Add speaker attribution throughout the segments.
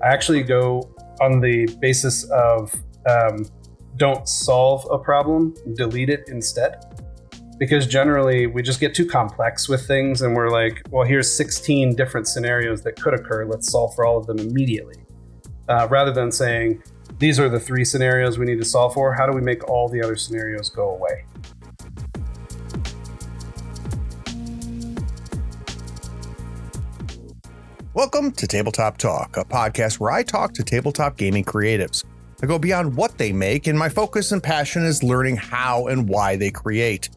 Speaker 1: I actually go on the basis of don't solve a problem, delete it instead. Because generally we just get too complex with things and we're like, well, here's 16 different scenarios that could occur. Let's solve for all of them immediately. Rather than saying, these are the 3 scenarios we need to solve for. How do we make all the other scenarios go away?
Speaker 2: Welcome to Tabletop Talk, a podcast where I talk to tabletop gaming creatives. I go beyond what they make, and my focus and passion is learning how and why they create.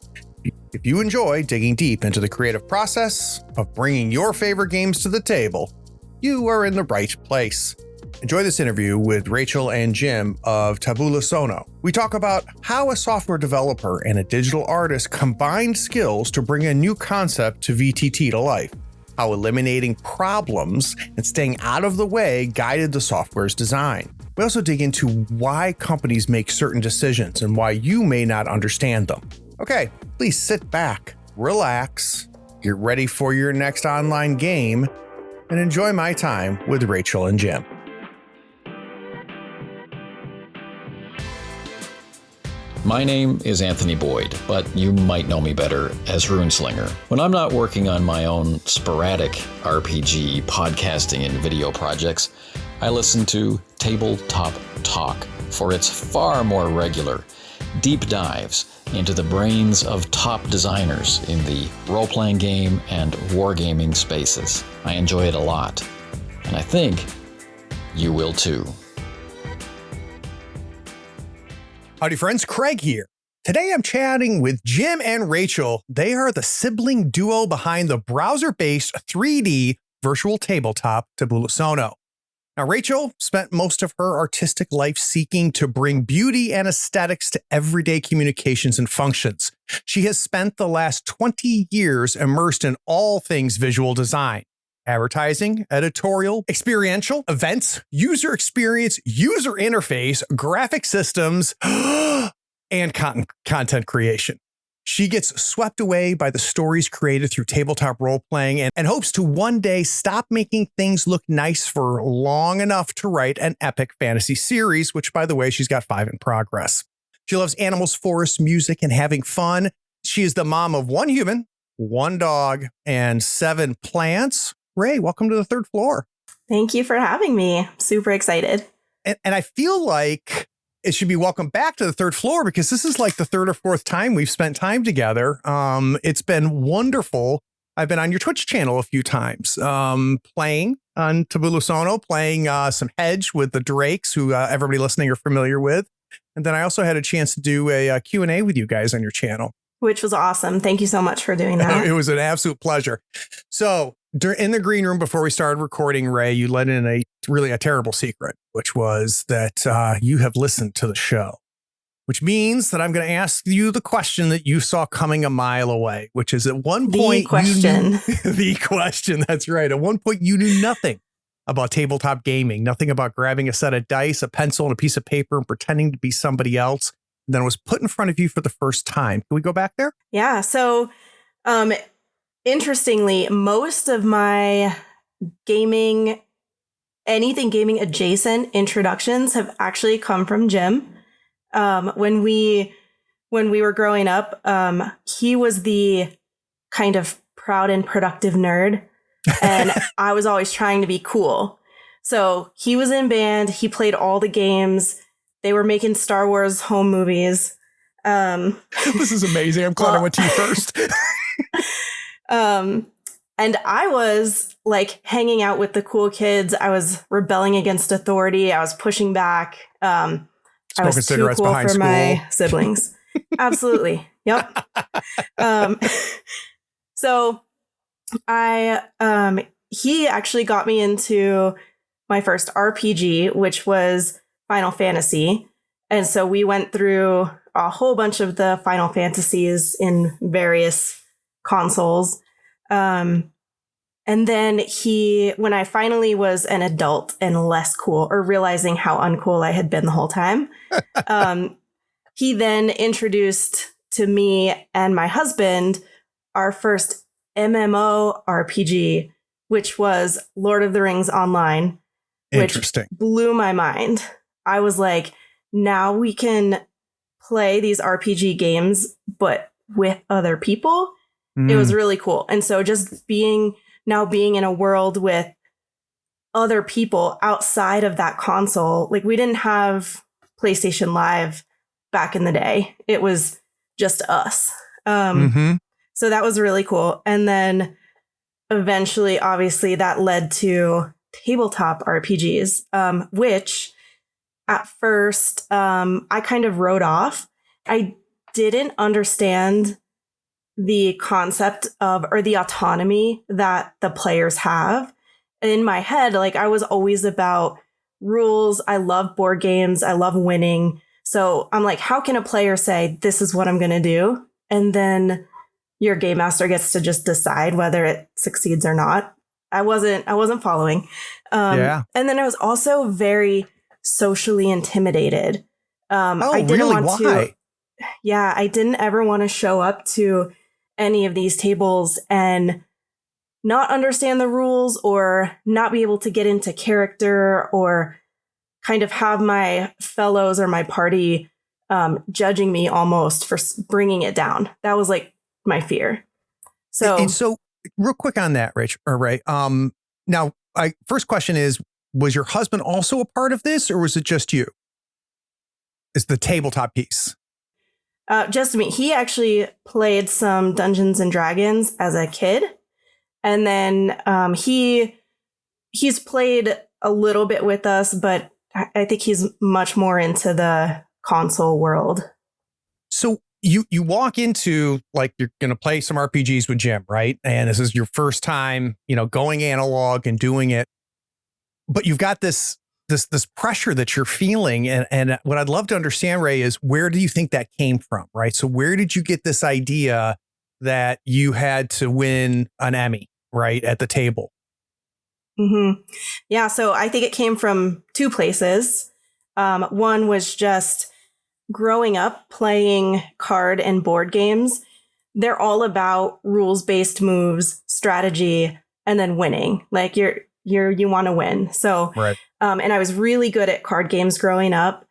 Speaker 2: If you enjoy digging deep into the creative process of bringing your favorite games to the table, you are in the right place. Enjoy this interview with Raychel and Jim of Tabula Sono. We talk about how a software developer and a digital artist combined skills to bring a new concept to VTT to life, how eliminating problems and staying out of the way guided the software's design. We also dig into why companies make certain decisions and why you may not understand them. Okay, please sit back, relax, get ready for your next online game, and enjoy my time with Raychel and Jim.
Speaker 3: My name is Anthony Boyd, but you might know me better as Runeslinger. When I'm not working on my own sporadic RPG, podcasting, and video projects, I listen to Tabletop Talk for its far more regular, deep dives into the brains of top designers in the role-playing game and wargaming spaces. I enjoy it a lot, and I think you will too.
Speaker 2: Howdy friends, Craig here. Today I'm chatting with Jim and Raychel. They are the sibling duo behind the browser-based 3D virtual tabletop Tabula Sono. Now Raychel spent most of her artistic life seeking to bring beauty and aesthetics to everyday communications and functions. She has spent the last 20 years immersed in all things visual design. Advertising, editorial, experiential, events, user experience, user interface, graphic systems, and content creation. She gets swept away by the stories created through tabletop role-playing and hopes to one day stop making things look nice for long enough to write an epic fantasy series, which, by the way, she's got 5 in progress. She loves animals, forests, music, and having fun. She is the mom of 1 human, 1 dog, and 7 plants. Ray, welcome to the 3rd floor.
Speaker 4: Thank you for having me. Super excited.
Speaker 2: And I feel like it should be welcome back to the 3rd floor because this is like the 3rd or 4th time we've spent time together. It's been wonderful. I've been on your Twitch channel a few times, playing on Tabula Sono, playing some Hedge with the Drakes, who everybody listening are familiar with. And then I also had a chance to do a Q&A with you guys on your channel.
Speaker 4: Which was awesome. Thank you so much for doing that.
Speaker 2: It was an absolute pleasure. So in the green room before we started recording, Ray, you let in a terrible secret, which was that you have listened to the show, which means that I'm going to ask you the question that you saw coming a mile away, which is at one point, the question. That's right. At one point, you knew nothing about tabletop gaming, nothing about grabbing a set of dice, a pencil, and a piece of paper and pretending to be somebody else. And then it was put in front of you for the first time. Can we go back there?
Speaker 4: Yeah. So, interestingly, most of my anything gaming adjacent introductions have actually come from Jim. When we were growing up, he was the kind of proud and productive nerd, and I was always trying to be cool. So he was in band. He played all the games. They were making Star Wars home movies.
Speaker 2: This is amazing. I'm glad I went to you first.
Speaker 4: And I was like hanging out with the cool kids. I was rebelling against authority. I was pushing back. I was too cool for school. My siblings. Absolutely. Yep. So he actually got me into my first RPG, which was Final Fantasy. And so we went through a whole bunch of the Final Fantasies in various consoles. And then when I finally was an adult and less cool, or realizing how uncool I had been the whole time, he then introduced to me and my husband our first MMO RPG, which was Lord of the Rings Online. which
Speaker 2: Interesting.
Speaker 4: blew my mind. I was like, now we can play these RPG games, but with other people. It was really cool. And so just being in a world with other people outside of that console, like we didn't have PlayStation Live back in the day. It was just us. So that was really cool. And then eventually, obviously, that led to tabletop RPGs, which at first I kind of wrote off. I didn't understand the concept of, or the autonomy that the players have. In my head, like I was always about rules. I love board games. I love winning. So I'm like, how can a player say, this is what I'm going to do? And then your game master gets to just decide whether it succeeds or not. I wasn't following. And then I was also very socially intimidated. I didn't
Speaker 2: really?
Speaker 4: want
Speaker 2: Why?
Speaker 4: to. Yeah, I didn't ever want to show up to any of these tables and not understand the rules or not be able to get into character or kind of have my fellows or my party judging me almost for bringing it down. That was like my fear. So
Speaker 2: real quick on that, Rich or Ray. Now, first question is, was your husband also a part of this, or was it just you? Is the tabletop piece?
Speaker 4: Just me. He actually played some Dungeons and Dragons as a kid. And then he's played a little bit with us, but I think he's much more into the console world.
Speaker 2: So you walk into, like, you're going to play some RPGs with Jim, right? And this is your first time, going analog and doing it. But you've got this pressure that you're feeling. And what I'd love to understand, Ray, is where do you think that came from, right? So where did you get this idea that you had to win an Emmy, right, at the table?
Speaker 4: Yeah, so I think it came from two places. One was just growing up playing card and board games. They're all about rules-based moves, strategy, and then winning. Like you want to win. So,
Speaker 2: right.
Speaker 4: And I was really good at card games growing up.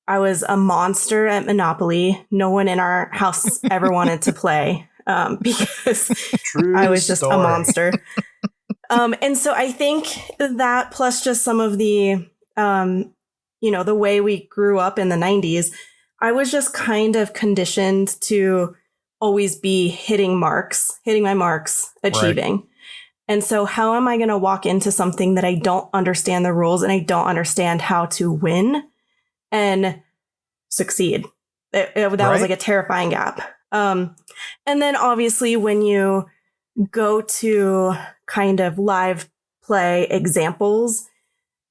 Speaker 4: I was a monster at Monopoly. No one in our house ever wanted to play because I was just a monster. And so I think that plus just some of the, the way we grew up in the 90s, I was just kind of conditioned to always be hitting my marks, achieving. Right. And so how am I going to walk into something that I don't understand the rules and I don't understand how to win and succeed? That was like a terrifying gap. And then obviously when you go to kind of live play examples,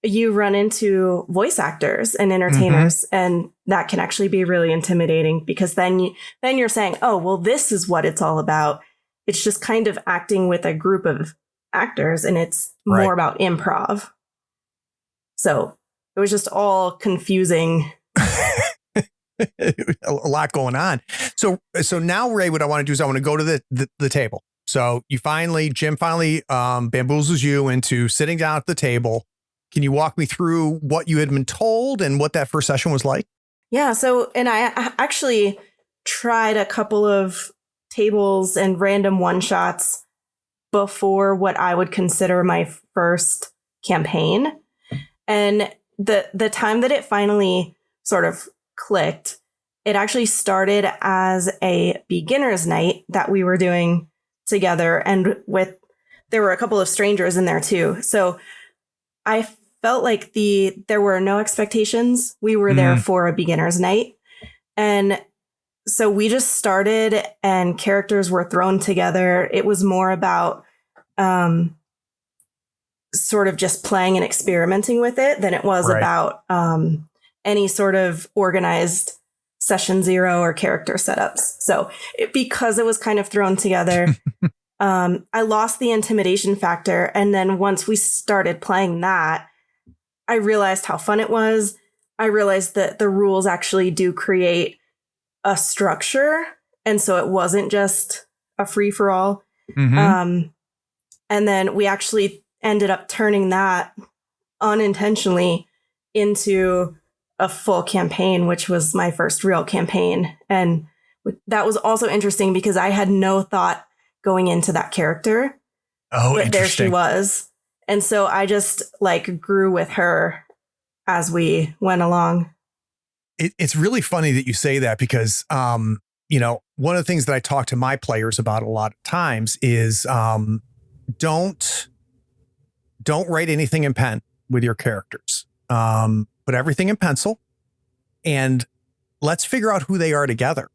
Speaker 4: you run into voice actors and entertainers, and that can actually be really intimidating because then you're saying, oh, well, this is what it's all about. It's just kind of acting with a group of actors, and it's more about improv. So it was just all confusing.
Speaker 2: A lot going on. So now, Ray, what I want to do is I want to go to the table. So Jim finally bamboozles you into sitting down at the table. Can you walk me through what you had been told and what that first session was like?
Speaker 4: Yeah. So, and I actually tried a couple of tables and random one-shots before what I would consider my first campaign. And the time that it finally sort of clicked, it actually started as a beginner's night that we were doing together, and there were a couple of strangers in there too. So I felt like there were no expectations. We were there for a beginner's night. And so we just started and characters were thrown together. It was more about sort of just playing and experimenting with it than it was about any sort of organized session zero or character setups. So because it was kind of thrown together, I lost the intimidation factor. And then once we started playing that, I realized how fun it was. I realized that the rules actually do create a structure. And so it wasn't just a free for all. And then we actually ended up turning that unintentionally into a full campaign, which was my first real campaign. And that was also interesting because I had no thought going into that character.
Speaker 2: Oh,
Speaker 4: but there she
Speaker 2: interesting.
Speaker 4: was. And so I just like grew with her as we went along.
Speaker 2: It's really funny that you say that because, you know, one of the things that I talk to my players about a lot of times is don't write anything in pen with your characters. Put everything in pencil and let's figure out who they are together.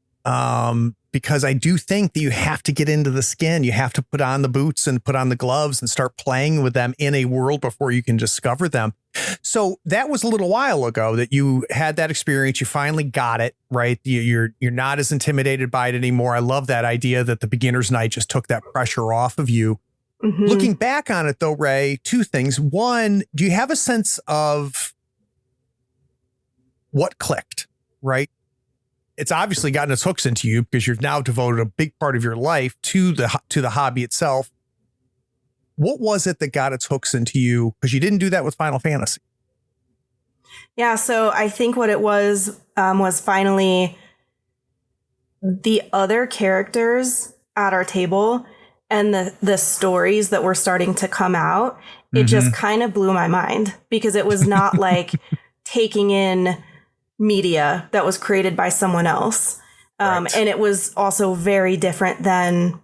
Speaker 2: Because I do think that you have to get into the skin. You have to put on the boots and put on the gloves and start playing with them in a world before you can discover them. So that was a little while ago that you had that experience. You finally got it, right? You're not as intimidated by it anymore. I love that idea that the beginner's night just took that pressure off of you.
Speaker 4: Mm-hmm.
Speaker 2: Looking back on it though, Ray, two things. One, do you have a sense of what clicked, right? It's obviously gotten its hooks into you because you've now devoted a big part of your life to the hobby itself. What was it that got its hooks into you? Because you didn't do that with Final Fantasy.
Speaker 4: Yeah, so I think what it was finally the other characters at our table and the stories that were starting to come out. It just kind of blew my mind because it was not like taking in media that was created by someone else.
Speaker 2: Right.
Speaker 4: And it was also very different than,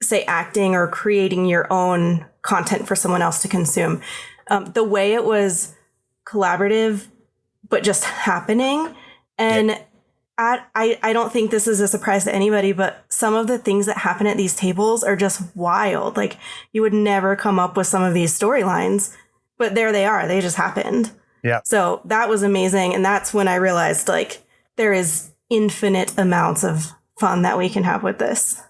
Speaker 4: say, acting or creating your own content for someone else to consume. The way it was collaborative, but just happening. And I don't think this is a surprise to anybody, but some of the things that happen at these tables are just wild. Like you would never come up with some of these storylines, but there they are. They just happened.
Speaker 2: Yeah.
Speaker 4: So that was amazing. And that's when I realized like there is infinite amounts of fun that we can have with this.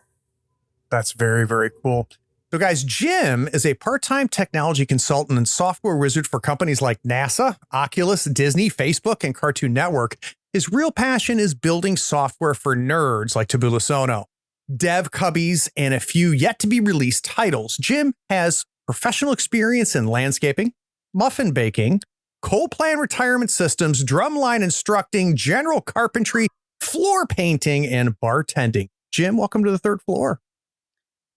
Speaker 2: That's very, very cool. So guys, Jim is a part-time technology consultant and software wizard for companies like NASA, Oculus, Disney, Facebook, and Cartoon Network. His real passion is building software for nerds like Tabula Sono, Dev Cubbies, and a few yet to be released titles. Jim has professional experience in landscaping, muffin baking, coal plant retirement systems, drumline instructing, general carpentry, floor painting, and bartending. Jim, welcome to the third floor.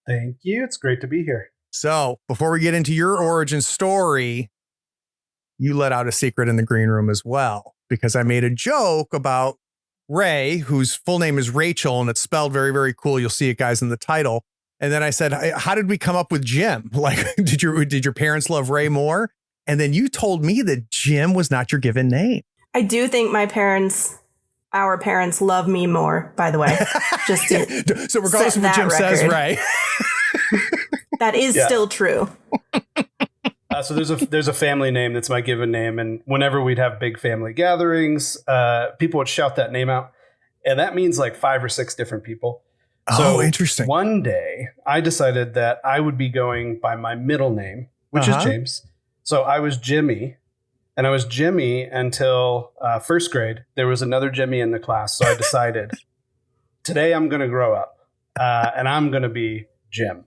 Speaker 1: Thank you. It's great to be here.
Speaker 2: So before we get into your origin story, you let out a secret in the green room as well, because I made a joke about Ray, whose full name is Raychel, and it's spelled very, very cool. You'll see it, guys, in the title. And then I said, how did we come up with Jim? Like, did your parents love Ray more? And then you told me that Jim was not your given name.
Speaker 4: I do think our parents love me more, by the way. Just to
Speaker 2: so regardless of what Jim says, Ray.
Speaker 4: That is still true.
Speaker 1: So there's a family name that's my given name. And whenever we'd have big family gatherings, people would shout that name out. And that means like 5 or 6 different people. So
Speaker 2: interesting.
Speaker 1: One day I decided that I would be going by my middle name, which is James. So I was Jimmy, and I was Jimmy until first grade. There was another Jimmy in the class. So I decided today I'm going to grow up and I'm going to be Jim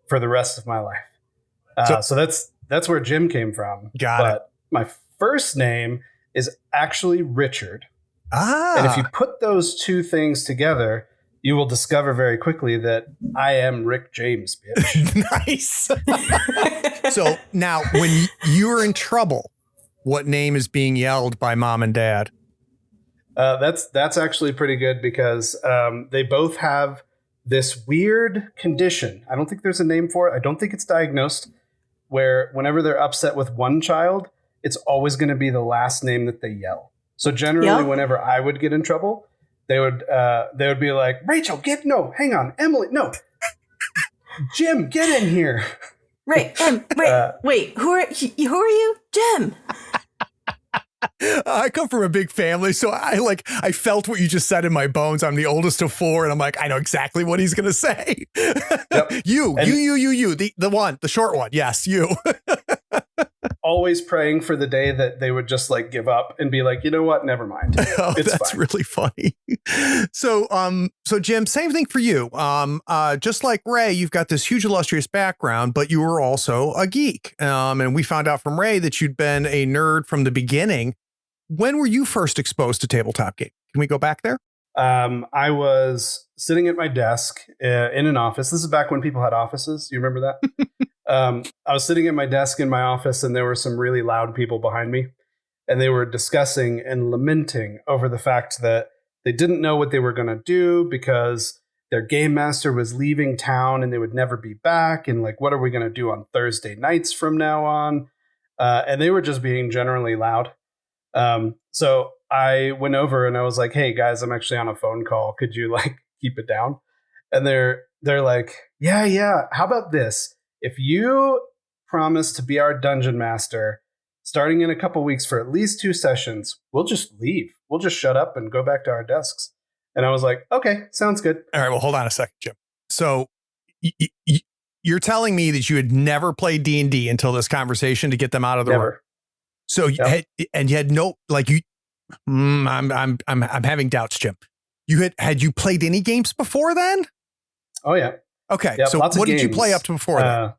Speaker 1: for the rest of my life. So that's where Jim came from. But my first name is actually Richard. And if you put those two things together, you will discover very quickly that I am Rick James, bitch.
Speaker 2: Nice. So now when you're in trouble, what name is being yelled by mom and dad?
Speaker 1: That's actually pretty good because they both have this weird condition. I don't think there's a name for it. I don't think it's diagnosed, where whenever they're upset with one child, it's always going to be the last name that they yell. So generally, whenever I would get in trouble, they would be like, Raychel, hang on, Emily, no, Jim, get in here.
Speaker 4: Wait, who are you? Jim.
Speaker 2: I come from a big family, so I felt what you just said in my bones. I'm the oldest of 4, and I'm like, I know exactly what he's gonna say. You, the short one, yes, you.
Speaker 1: always praying for the day that they would just like give up and be like, you know what, never mind.
Speaker 2: Oh,
Speaker 1: It's
Speaker 2: that's
Speaker 1: fine.
Speaker 2: really funny. So Jim, same thing for you. Just like Ray, you've got this huge illustrious background, but you were also a geek. And we found out from Ray that you'd been a nerd from the beginning. When were you first exposed to tabletop gaming? Can we go back there?
Speaker 1: I was sitting at my desk in an office. This is back when people had offices. You remember that? I was sitting at my desk in my office, and there were some really loud people behind me, and they were discussing and lamenting over the fact that they didn't know what they were going to do because their game master was leaving town and they would never be back. And like, what are we going to do on Thursday nights from now on? And they were just being generally loud. So I went over and I was like, hey guys, I'm actually on a phone call. Could you like keep it down? And they're like, yeah. How about this? If you promise to be our dungeon master starting in a couple weeks for at least 2 sessions, we'll just leave. We'll just shut up and go back to our desks. And I was like, okay, sounds good.
Speaker 2: All right. Well, hold on a second, Jim. So you're telling me that you had never played D&D until this conversation to get them out of the room. So you had no, like you, I'm having doubts, Jim. Had you played any games before then?
Speaker 1: Oh yeah.
Speaker 2: Okay.
Speaker 1: Yep,
Speaker 2: so what did you play up to before that?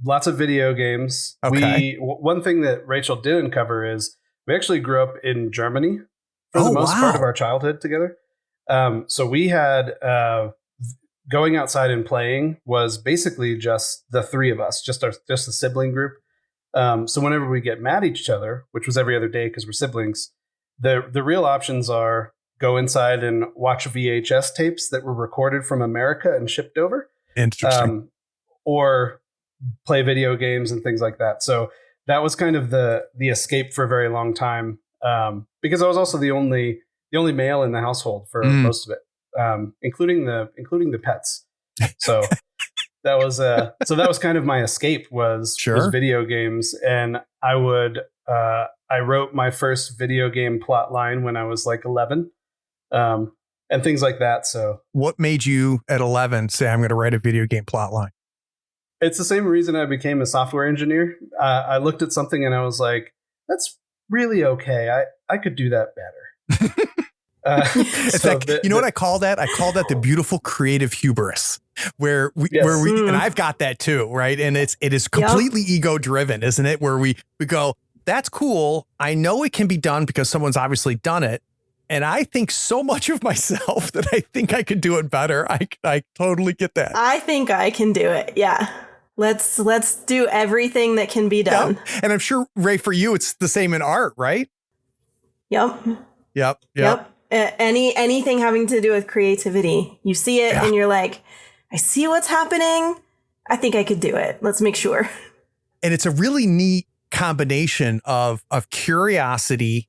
Speaker 1: Lots of video games.
Speaker 2: Okay.
Speaker 1: One thing that Raychel didn't cover is we actually grew up in Germany for the most part of our childhood together. So we had going outside and playing was basically just the 3 of us, just the sibling group. So whenever we get mad at each other, which was every other day because we're siblings, the real options are go inside and watch VHS tapes that were recorded from America and shipped over.
Speaker 2: Interesting.
Speaker 1: Or play video games and things like that. So that was kind of the escape for a very long time, because I was also the only male in the household for most of it, including the pets. So that was kind of my escape was video games. And I wrote my first video game plot line when I was like 11. And things like that. So
Speaker 2: what made you at 11 say I'm going to write a video game plot line?
Speaker 1: It's the same reason I became a software engineer. I looked at something and I was like, that's really okay. I could do that better.
Speaker 2: It's so like, you know what I call that? I call that the beautiful creative hubris where we, and I've got that too. Right. And it is completely ego driven, isn't it? Where we go, that's cool. I know it can be done because someone's obviously done it. And I think so much of myself that I think I could do it better. I totally get that.
Speaker 4: I think I can do it. Yeah. Let's do everything that can be done.
Speaker 2: Yep. And I'm sure, Ray, for you, it's the same in art, right?
Speaker 4: Yep. Anything having to do with creativity. You see it and you're like, I see what's happening. I think I could do it. Let's make sure.
Speaker 2: And it's a really neat combination of curiosity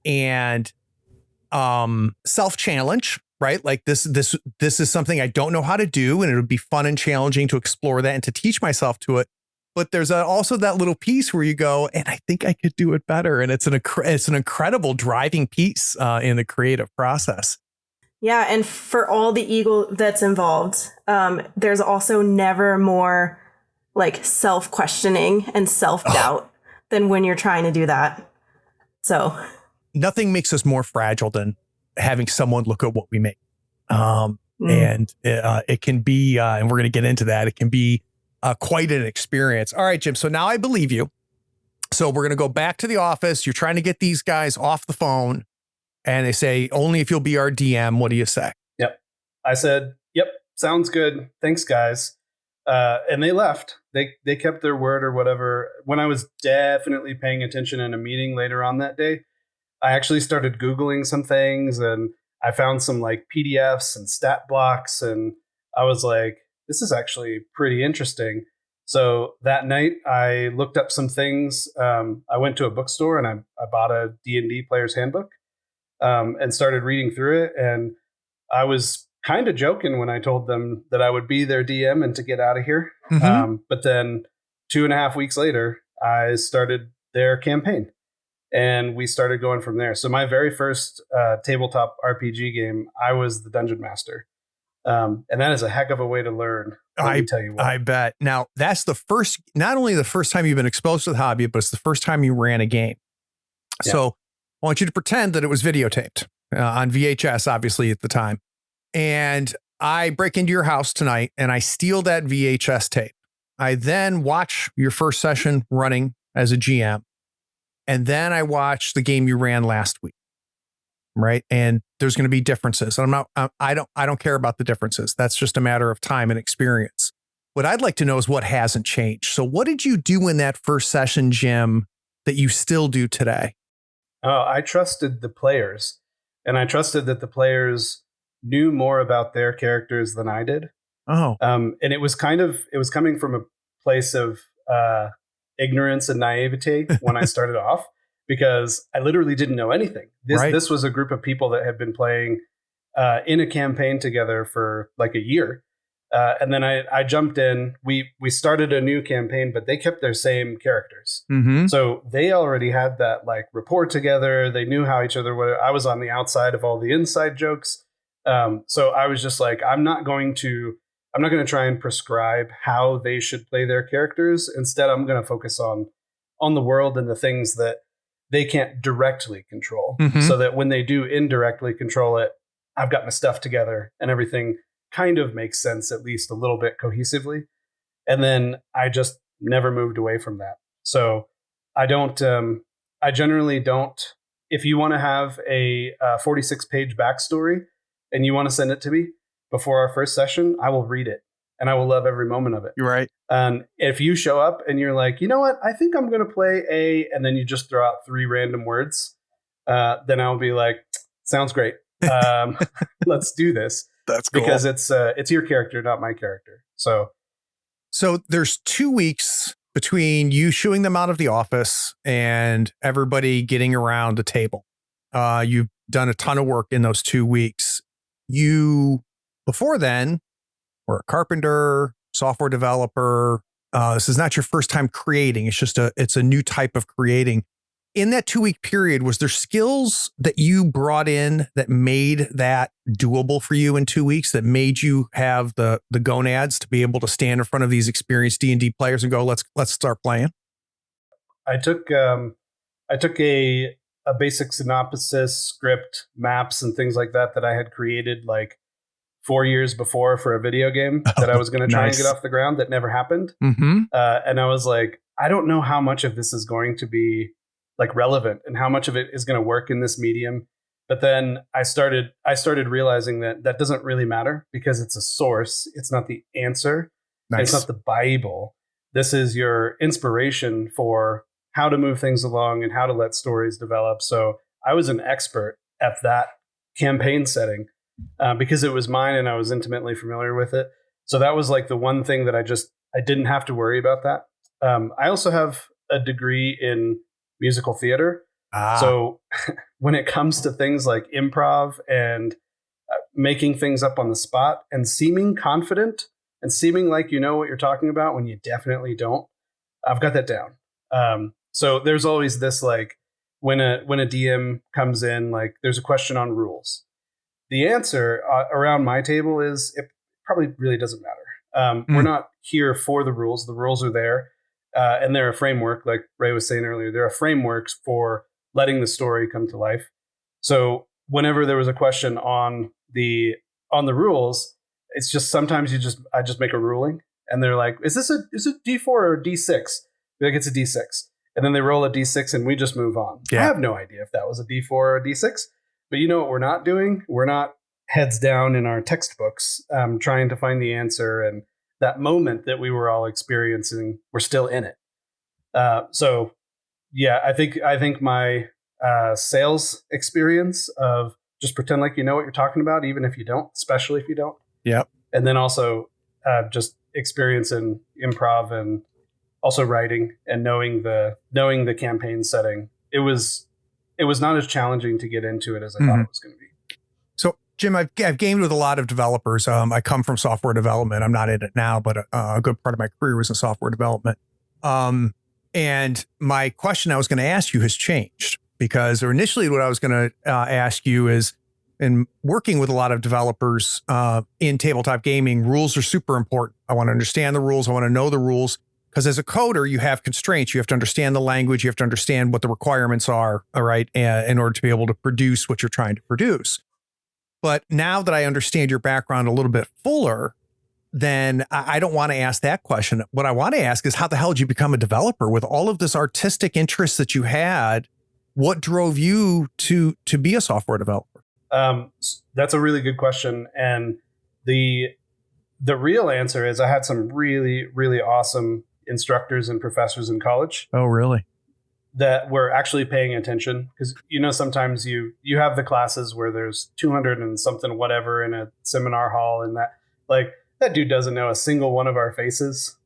Speaker 2: and self-challenge, right? Like this is something I don't know how to do, and it would be fun and challenging to explore that and to teach myself to it. But there's also that little piece where you go, and I think I could do it better. And it's an incredible driving piece in the creative process.
Speaker 4: Yeah. And for all the ego that's involved, there's also never more like self-questioning and self-doubt than when you're trying to do that. So
Speaker 2: nothing makes us more fragile than having someone look at what we make. And it can be, and we're going to get into that, it can be quite an experience. All right, Jim. So now I believe you. So we're going to go back to the office. You're trying to get these guys off the phone and they say, only if you'll be our DM. What do you say?
Speaker 1: Yep. I said, yep, sounds good. Thanks, guys. And they left. They kept their word or whatever. When I was definitely paying attention in a meeting later on that day, I actually started Googling some things and I found some like PDFs and stat blocks. And I was like, this is actually pretty interesting. So that night I looked up some things. I went to a bookstore and I bought a D&D player's handbook and started reading through it. And I was kind of joking when I told them that I would be their DM and to get out of here. But then 2.5 weeks later, I started their campaign. And we started going from there. So my very first tabletop RPG game, I was the dungeon master. And that is a heck of a way to learn Let me tell you what.
Speaker 2: I bet. Now, that's not only the first time you've been exposed to the hobby, but it's the first time you ran a game. Yeah. So I want you to pretend that it was videotaped on VHS, obviously, at the time. And I break into your house tonight and I steal that VHS tape. I then watch your first session running as a GM. And then I watch the game you ran last week. Right. And there's going to be differences. I don't care about the differences. That's just a matter of time and experience. What I'd like to know is what hasn't changed. So what did you do in that first session, Jim, that you still do today?
Speaker 1: Oh, I trusted the players, and I trusted that the players knew more about their characters than I did.
Speaker 2: Oh.
Speaker 1: And it was coming from a place of ignorance and naivete when I started off. Because I literally didn't know anything. This was a group of people that had been playing in a campaign together for like a year. And then I jumped in. We started a new campaign, but they kept their same characters.
Speaker 2: Mm-hmm.
Speaker 1: So they already had that like rapport together. They knew how each other were. I was on the outside of all the inside jokes. So I was just like, I'm not going to try and prescribe how they should play their characters. Instead, I'm going to focus on the world and the things that they can't directly control, so that when they do indirectly control it, I've got my stuff together and everything kind of makes sense, at least a little bit cohesively. And then I just never moved away from that. So I generally don't, if you want to have a 46-page backstory and you want to send it to me before our first session, I will read it and I will love every moment of it.
Speaker 2: You're right.
Speaker 1: And if you show up and you're like, you know what, I think I'm going to play and then you just throw out 3 random words, then I'll be like, sounds great. Let's do this.
Speaker 2: That's cool.
Speaker 1: Because it's your character, not my character. So
Speaker 2: there's 2 weeks between you shooing them out of the office and everybody getting around the table. You've done a ton of work in those 2 weeks. You, before then, were a carpenter, software developer. This is not your first time creating. It's a new type of creating. In that 2-week period, was there skills that you brought in that made that doable for you in 2 weeks, that made you have the gonads to be able to stand in front of these experienced D&D players and go, let's start playing?
Speaker 1: I took a basic synopsis, script, maps, and things like that I had created like 4 years before for a video game that I was going to try and get off the ground that never happened.
Speaker 2: Mm-hmm.
Speaker 1: And I was like, I don't know how much of this is going to be like relevant and how much of it is going to work in this medium. But then I started realizing that doesn't really matter because it's a source. It's not the answer. Nice. It's not the Bible. This is your inspiration for how to move things along and how to let stories develop. So I was an expert at that campaign setting because it was mine and I was intimately familiar with it. So that was like the one thing that I didn't have to worry about that. I also have a degree in musical theater. So when it comes to things like improv and making things up on the spot and seeming confident and seeming like you know what you're talking about when you definitely don't, I've got that down. So there's always this, like, when a DM comes in, like there's a question on rules. The answer around my table is it probably really doesn't matter. We're not here for the rules. The rules are there. And they're a framework, like Ray was saying earlier, there are frameworks for letting the story come to life. So whenever there was a question on the rules, it's just sometimes I just make a ruling and they're like, is it D4 or D6? Be like, it's a D6. And then they roll a D6 and we just move on. Yeah. I have no idea if that was a D4 or a D6, but you know what we're not doing? We're not heads down in our textbooks trying to find the answer, and that moment that we were all experiencing, we're still in it. So yeah, I think my sales experience of just pretend like you know what you're talking about, even if you don't, especially if you don't.
Speaker 2: Yep.
Speaker 1: And then also just experience in improv and also writing and knowing the campaign setting. It was not as challenging to get into it as I thought it was going to be. So
Speaker 2: Jim, I've gamed with a lot of developers. I come from software development. I'm not in it now, but a good part of my career was in software development. And my question I was going to ask you has changed, because initially what I was going to ask you is, and working with a lot of developers in tabletop gaming, rules are super important. I want to understand the rules. I want to know the rules. Because as a coder, you have constraints. You have to understand the language. You have to understand what the requirements are, all right, in order to be able to produce what you're trying to produce. But now that I understand your background a little bit fuller, then I don't want to ask that question. What I want to ask is, how the hell did you become a developer with all of this artistic interest that you had? What drove you to be a software developer?
Speaker 1: That's a really good question. And the real answer is I had some really, really awesome instructors and professors in college.
Speaker 2: Oh, really?
Speaker 1: That were actually paying attention, because sometimes you have the classes where there's 200 and something whatever in a seminar hall, and that dude doesn't know a single one of our faces,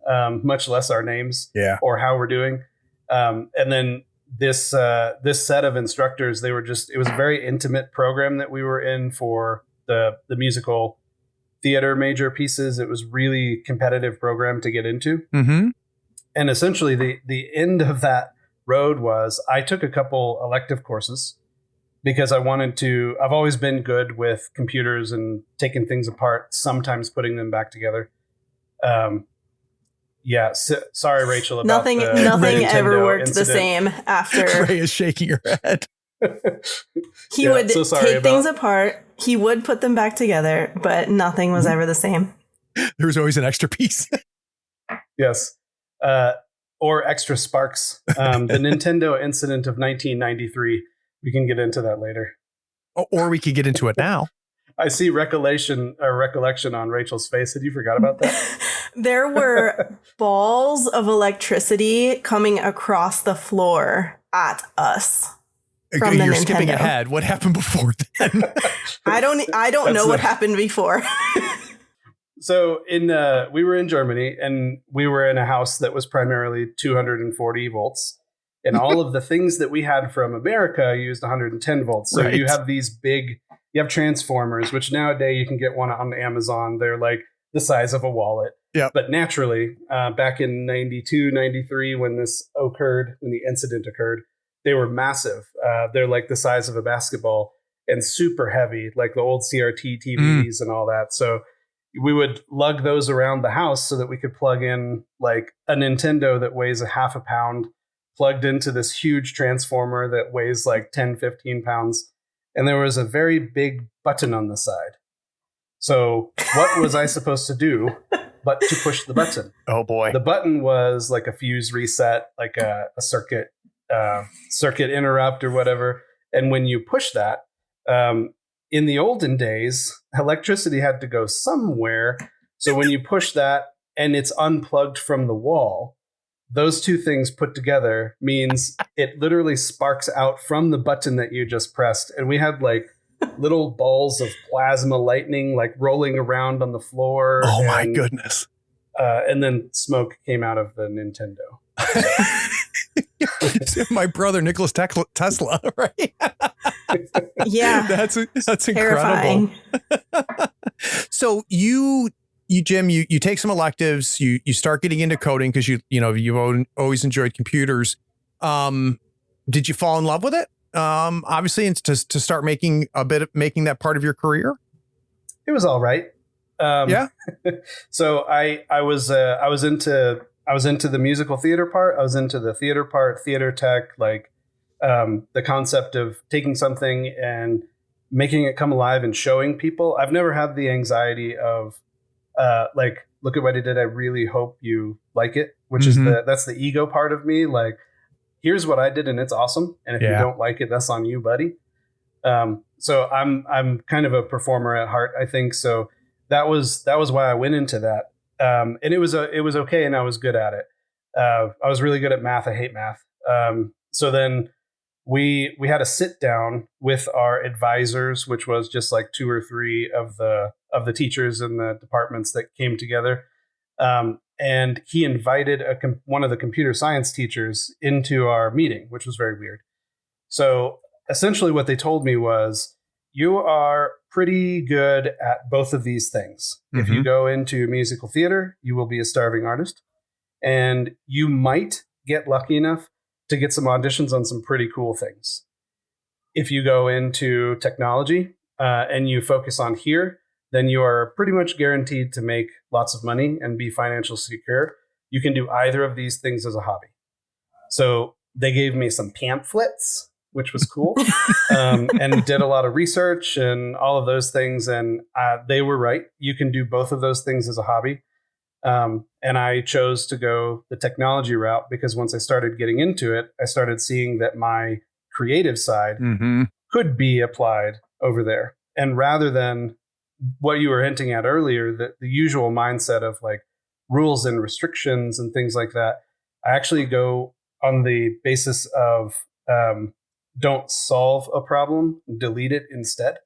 Speaker 1: much less our names, or how we're doing. And then this set of instructors, it was a very intimate program that we were in for the musical theater major pieces. It was really competitive program to get into.
Speaker 2: Mm-hmm.
Speaker 1: And essentially the end of that road was I took a couple elective courses because I've always been good with computers and taking things apart, sometimes putting them back together. Sorry, Raychel, about
Speaker 4: nothing ever worked incident. The same after.
Speaker 2: Ray is shaking her head.
Speaker 4: He would take things apart. He would put them back together, but nothing was ever the same.
Speaker 2: There was always an extra piece.
Speaker 1: Yes. Or extra sparks. The Nintendo incident of 1993. We can get into that later.
Speaker 2: Or we could get into it now.
Speaker 1: I see recollection on Rachel's face. Had you forgot about that?
Speaker 4: There were balls of electricity coming across the floor at us. From
Speaker 2: You're
Speaker 4: the
Speaker 2: skipping
Speaker 4: Nintendo.
Speaker 2: ahead. What happened before then?
Speaker 4: I don't know what happened before.
Speaker 1: So we were in Germany, and we were in a house that was primarily 240 volts. And all of the things that we had from America used 110 volts. So you have you have transformers, which nowadays you can get one on Amazon. They're like the size of a wallet.
Speaker 2: Yeah.
Speaker 1: But naturally, back in 92, 93, when the incident occurred, they were massive. They're like the size of a basketball and super heavy, like the old CRT TVs and all that. So we would lug those around the house so that we could plug in like a Nintendo that weighs a half a pound, plugged into this huge transformer that weighs like 10, 15 pounds. And there was a very big button on the side. So what was I supposed to do but to push the button?
Speaker 2: Oh, boy.
Speaker 1: The button was like a fuse reset, like a circuit interrupt or whatever. And when you push that, in the olden days, electricity had to go somewhere. So when you push that and it's unplugged from the wall, those two things put together means it literally sparks out from the button that you just pressed. And we had like little balls of plasma lightning like rolling around on the floor.
Speaker 2: Oh, my goodness.
Speaker 1: And then smoke came out of the Nintendo.
Speaker 2: My brother Nicholas Tesla, right?
Speaker 4: Yeah,
Speaker 2: that's
Speaker 4: terrifying.
Speaker 2: Incredible. So you Jim, you take some electives, you start getting into coding because you've always enjoyed computers. Did you fall in love with it? Obviously, and to start making that part of your career.
Speaker 1: It was all right.
Speaker 2: Yeah.
Speaker 1: So I was into the musical theater part. I was into the theater part, theater tech, like the concept of taking something and making it come alive and showing people. I've never had the anxiety of like, look at what I did. I really hope you like it, which is that's the ego part of me. Like, here's what I did and it's awesome. And if you don't like it, that's on you, buddy. So I'm kind of a performer at heart, I think. So that was why I went into that. And it was okay, and I was good at it. I was really good at math. I hate math. So then we had a sit down with our advisors, which was just like 2 or 3 of the teachers in the departments that came together. And he invited one of the computer science teachers into our meeting, which was very weird. So essentially what they told me was, you are pretty good at both of these things. Mm-hmm. If you go into musical theater, you will be a starving artist. And you might get lucky enough to get some auditions on some pretty cool things. If you go into technology, and you focus on here, then you are pretty much guaranteed to make lots of money and be financially secure. You can do either of these things as a hobby. So they gave me some pamphlets, which was cool, and did a lot of research and all of those things. And they were right. You can do both of those things as a hobby. And I chose to go the technology route because once I started getting into it, I started seeing that my creative side could be applied over there. And rather than what you were hinting at earlier, the usual mindset of like rules and restrictions and things like that, I actually go on the basis of don't solve a problem, delete it instead.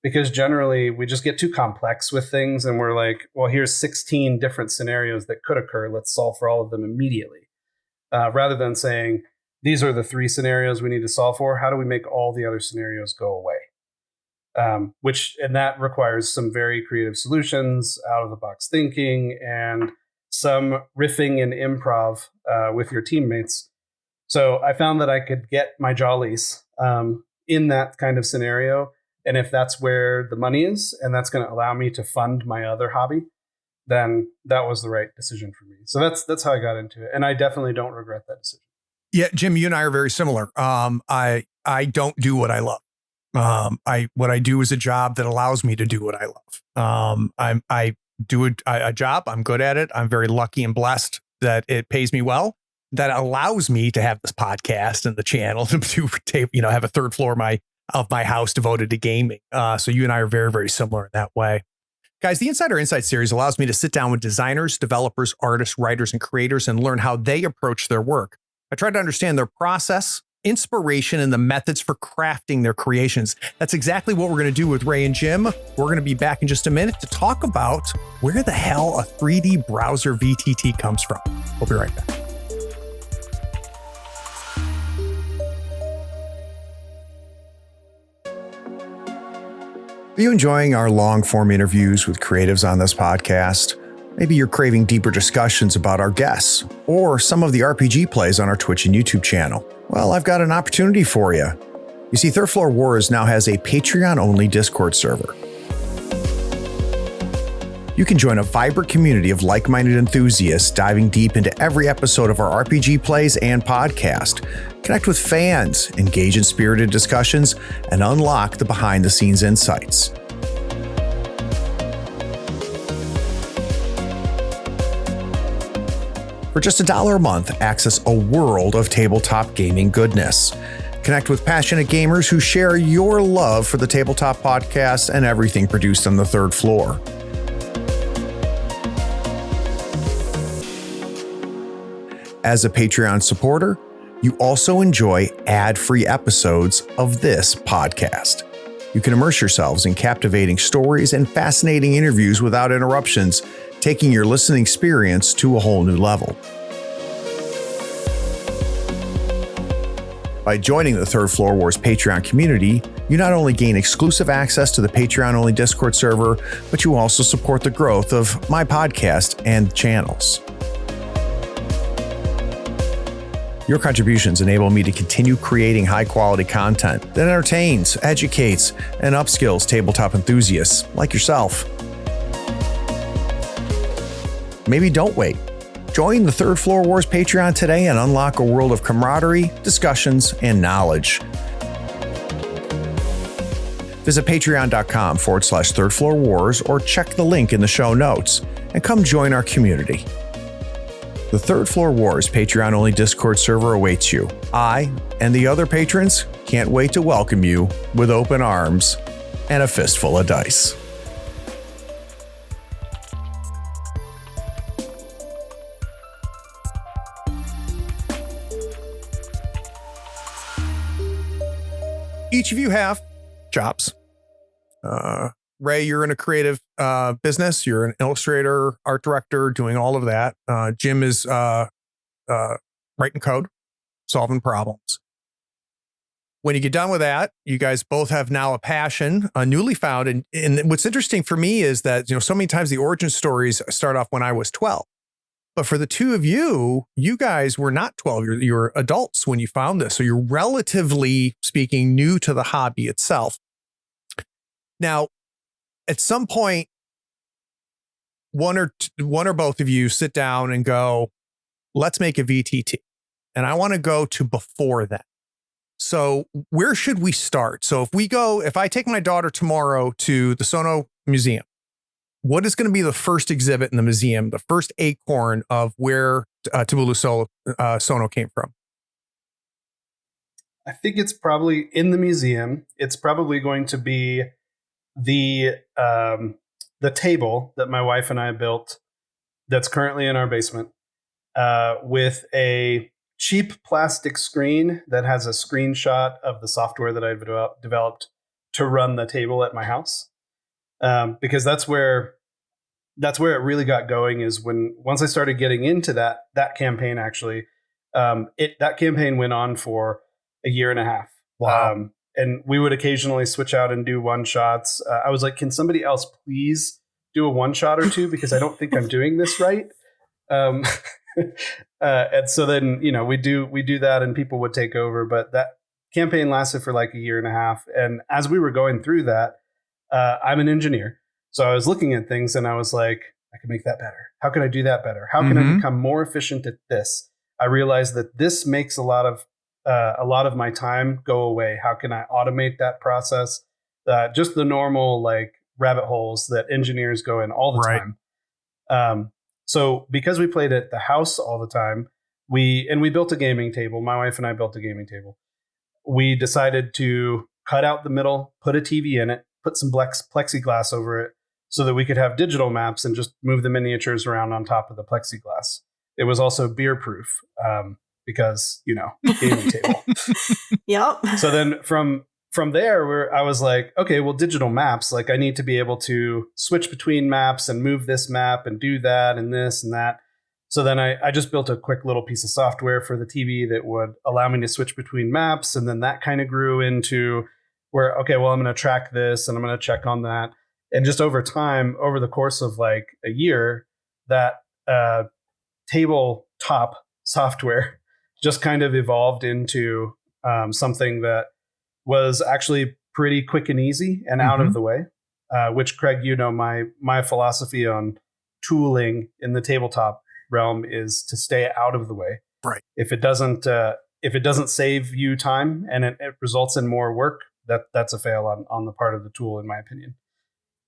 Speaker 1: Because generally we just get too complex with things and we're like, well, here's 16 different scenarios that could occur. Let's solve for all of them immediately. Rather than saying, these are the 3 scenarios we need to solve for. How do we make all the other scenarios go away? And that requires some very creative solutions, out of the box thinking, and some riffing and improv with your teammates. So I found that I could get my jollies in that kind of scenario. And if that's where the money is, and that's going to allow me to fund my other hobby, then that was the right decision for me. So that's how I got into it. And I definitely don't regret that decision.
Speaker 2: Yeah, Jim, you and I are very similar. I don't do what I love. What I do is a job that allows me to do what I love. I do a job. I'm good at it. I'm very lucky and blessed that it pays me well. That allows me to have this podcast and the channel to have a third floor of my house devoted to gaming. So you and I are very, very similar in that way. Guys, the Insider Insight series allows me to sit down with designers, developers, artists, writers, and creators and learn how they approach their work. I try to understand their process, inspiration, and the methods for crafting their creations. That's exactly what we're going to do with Ray and Jim. We're going to be back in just a minute to talk about where the hell a 3D browser VTT comes from. We'll be right back. Are you enjoying our long-form interviews with creatives on this podcast? Maybe you're craving deeper discussions about our guests or some of the RPG plays on our Twitch and YouTube channel. Well, I've got an opportunity for you. You see, Third Floor Wars now has a Patreon-only Discord server. You can join a vibrant community of like-minded enthusiasts diving deep into every episode of our RPG plays and podcast. Connect with fans, engage in spirited discussions, and unlock the behind-the-scenes insights. For just $1 a month, access a world of tabletop gaming goodness. Connect with passionate gamers who share your love for the Tabletop Podcast and everything produced on the third floor. As a Patreon supporter, you also enjoy ad-free episodes of this podcast. You can immerse yourselves in captivating stories and fascinating interviews without interruptions, taking your listening experience to a whole new level. By joining the Third Floor Wars Patreon community, you not only gain exclusive access to the Patreon-only Discord server, but you also support the growth of my podcast and channels. Your contributions enable me to continue creating high-quality content that entertains, educates, and upskills tabletop enthusiasts like yourself. Maybe don't wait. Join the Third Floor Wars Patreon today and unlock a world of camaraderie, discussions, and knowledge. Visit patreon.com/Third Floor Wars or check the link in the show notes and come join our community. The Third Floor Wars Patreon-only Discord server awaits you. I and the other patrons can't wait to welcome you with open arms and a fistful of dice. Each of you have jobs. Ray, you're in a creative business. You're an illustrator, art director, doing all of that. Jim is writing code, solving problems. When you get done with that, you guys both have now a passion, newly found. And what's interesting for me is that, so many times the origin stories start off when I was 12. But for the two of you, you guys were not 12. You're adults when you found this. So you're relatively speaking new to the hobby itself. Now, at some point, one or both of you sit down and go, let's make a VTT. And I want to go to before that. So where should we start? So if I take my daughter tomorrow to the Sono Museum, what is going to be the first exhibit in the museum, the first acorn of where Tabula Sono came from?
Speaker 1: I think it's probably in the museum. It's probably going to be the table that my wife and I built that's currently in our basement with a cheap plastic screen that has a screenshot of the software that I've developed to run the table at my house. Because that's where it really got going, is once I started getting into that campaign. Actually, that campaign went on for a year and a half.
Speaker 2: Wow.
Speaker 1: And we would occasionally switch out and do one shots. I was like, can somebody else please do a one shot or two, because I don't think I'm doing this right. And so then, we do that and people would take over. But that campaign lasted for like a year and a half. And as we were going through that, I'm an engineer. So I was looking at things and I was like, I can make that better. How can I do that better? How can I become more efficient at this? I realized that this makes a lot of my time go away. How can I automate that process? Just the normal like rabbit holes that engineers go in all the time. So because we played at the house all the time, we built a gaming table. My wife and I built a gaming table. We decided to cut out the middle, put a TV in it, put some plexiglass over it so that we could have digital maps and just move the miniatures around on top of the plexiglass. It was also beer proof because, gaming table.
Speaker 4: Yep.
Speaker 1: So then from there, I was like, okay, well, digital maps, like I need to be able to switch between maps and move this map and do that and this and that. So then I just built a quick little piece of software for the TV that would allow me to switch between maps. And then that kind of grew into where, okay, well, I'm going to track this and I'm going to check on that. And just over time, over the course of like a year, that tabletop software just kind of evolved into something that was actually pretty quick and easy and out of the way, which, Craig, my philosophy on tooling in the tabletop realm is to stay out of the way.
Speaker 2: Right.
Speaker 1: If it doesn't save you time and it results in more work, that's a fail on the part of the tool, in my opinion.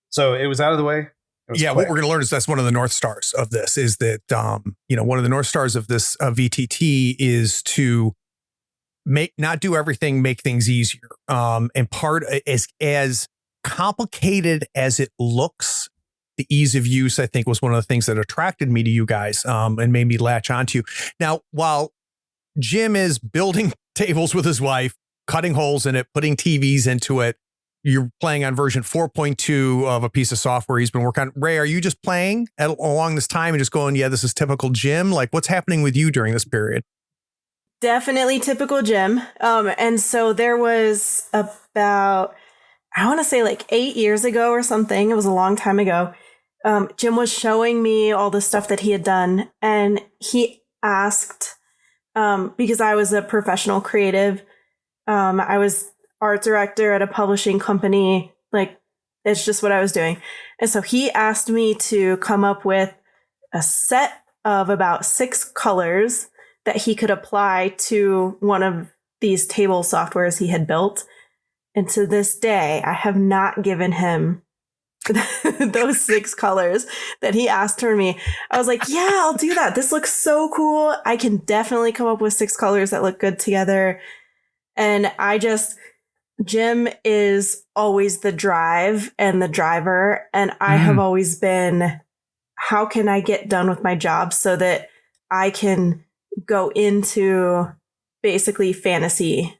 Speaker 1: So it was out of the way.
Speaker 2: Yeah,
Speaker 1: quick.
Speaker 2: what we're going to learn is that's one of the North Stars of this, is that, one of the North Stars of this VTT is to not do everything, make things easier. And part as complicated as it looks, the ease of use, I think, was one of the things that attracted me to you guys and made me latch onto you. Now, while Jim is building tables with his wife, cutting holes in it, putting TVs into it, you're playing on version 4.2 of a piece of software he's been working on. Ray, are you just playing along this time and just going, yeah, this is typical Jim? Like, what's happening with you during this period?
Speaker 4: Definitely typical Jim. And so there was about, I want to say like 8 years ago or something. It was a long time ago. Jim was showing me all the stuff that he had done. And he asked, because I was a professional creative, I was art director at a publishing company. Like, it's just what I was doing. And so he asked me to come up with a set of about 6 colors that he could apply to one of these table softwares he had built. And to this day, I have not given him those 6 colors that he asked for me. I was like, yeah, I'll do that. This looks so cool. I can definitely come up with 6 colors that look good together. And Jim is always the drive and the driver. And I have always been, how can I get done with my job so that I can go into basically fantasy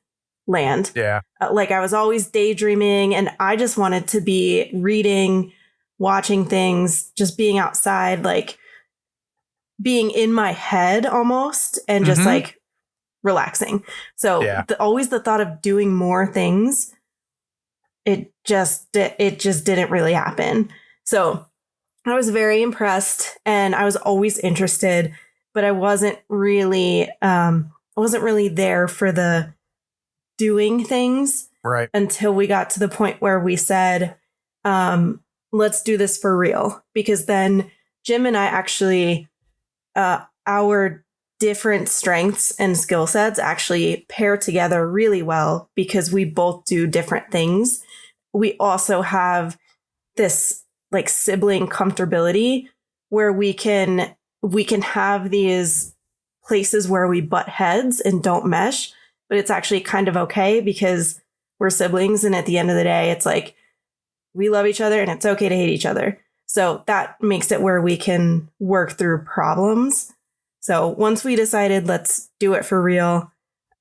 Speaker 4: land?
Speaker 2: Yeah.
Speaker 4: Like, I was always daydreaming and I just wanted to be reading, watching things, just being outside, like being in my head almost, and just like relaxing. So always the thought of doing more things, it just didn't really happen. So I was very impressed and I was always interested, but I wasn't really there for the doing things
Speaker 2: right
Speaker 4: until we got to the point where we said, let's do this for real. Because then Jim and I actually, our different strengths and skill sets actually pair together really well because we both do different things. We also have this like sibling comfortability where we can have these places where we butt heads and don't mesh, but it's actually kind of okay because we're siblings. And at the end of the day, it's like, we love each other and it's okay to hate each other. So that makes it where we can work through problems. So once we decided, let's do it for real,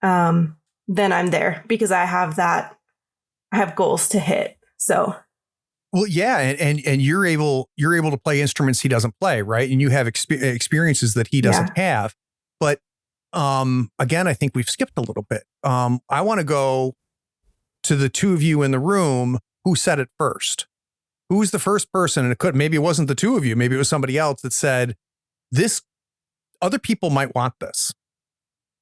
Speaker 4: then I'm there because I have goals to hit. So.
Speaker 2: Well, yeah. And you're able to play instruments he doesn't play, right? And you have experiences that he doesn't have. But again, I think we've skipped a little bit. I want to go to the two of you in the room who said it first. Who was the first person? And maybe it wasn't the two of you. Maybe it was somebody else that said, this, other people might want this.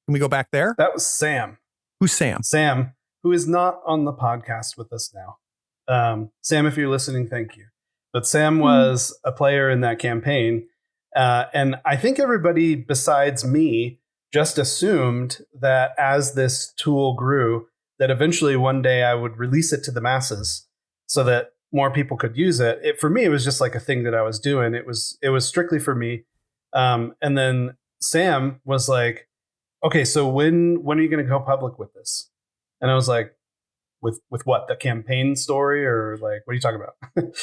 Speaker 2: Can we go back there?
Speaker 1: That was Sam.
Speaker 2: Who's Sam?
Speaker 1: Sam, who is not on the podcast with us now. Sam, if you're listening, thank you. But Sam was a player in that campaign. And I think everybody besides me just assumed that as this tool grew, that eventually one day I would release it to the masses so that more people could use it. For me, it was just like a thing that I was doing. It was strictly for me. And then Sam was like, okay, so when are you going to go public with this? And I was like, with what? The campaign story, or like, what are you talking about?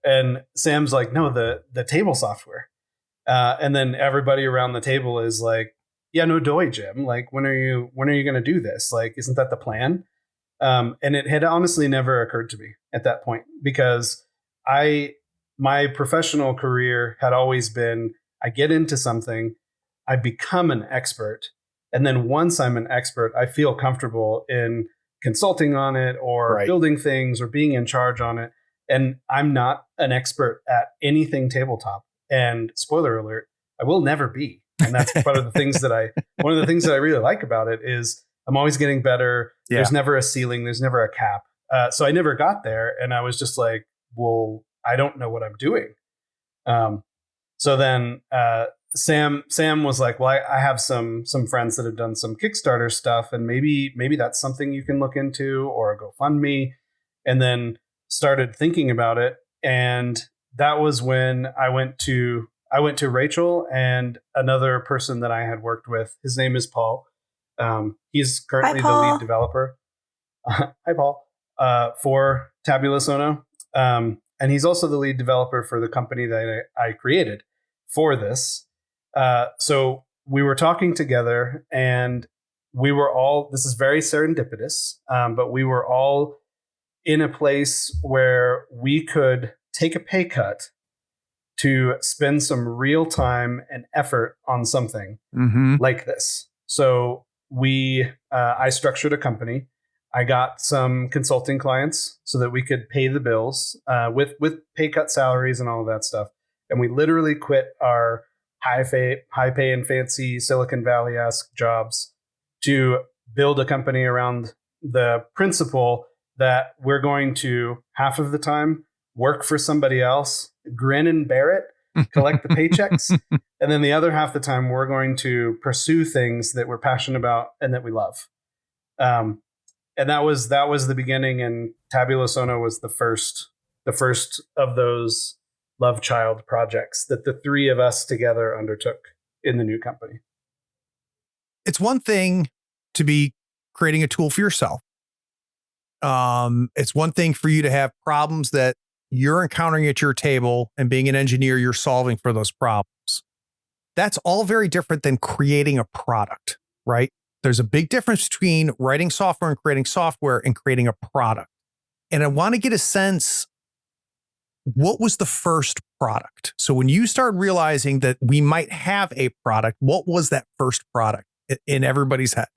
Speaker 1: And Sam's like, no, the table software. And then everybody around the table is like, yeah, no doy, Jim. Like, when are you going to do this? Like, isn't that the plan? And it had honestly never occurred to me at that point because my professional career had always been, I get into something, I become an expert. And then once I'm an expert, I feel comfortable in consulting on it or building things or being in charge on it. And I'm not an expert at anything tabletop. And spoiler alert, I will never be. And that's one of the things that I really like about it is I'm always getting better. Yeah. There's never a ceiling. There's never a cap. So I never got there. And I was just like, well, I don't know what I'm doing. So then Sam was like, well, I have some friends that have done some Kickstarter stuff, and maybe that's something you can look into, or a GoFundMe. And then started thinking about it. And that was when I went to Raychel and another person that I had worked with. His name is Paul. He's currently the lead developer. Hi, Paul. For Tabula Sono. And he's also the lead developer for the company that I created for this. So we were talking together, and we were all, this is very serendipitous, but we were all in a place where we could take a pay cut to spend some real time and effort on something like this. So I structured a company. I got some consulting clients so that we could pay the bills with pay cut salaries and all of that stuff. And we literally quit our high pay and fancy Silicon Valley-esque jobs to build a company around the principle that we're going to, half of the time, work for somebody else, grin and bear it, collect the paychecks. And then the other half the time, we're going to pursue things that we're passionate about and that we love. And that was the beginning. And Tabula Sono was the first of those love child projects that the three of us together undertook in the new company.
Speaker 2: It's one thing to be creating a tool for yourself. It's one thing for you to have problems that you're encountering at your table, and being an engineer, you're solving for those problems. That's all very different than creating a product, right? There's a big difference between writing software and creating a product. And I want to get a sense, what was the first product? So when you start realizing that we might have a product, what was that first product in everybody's head?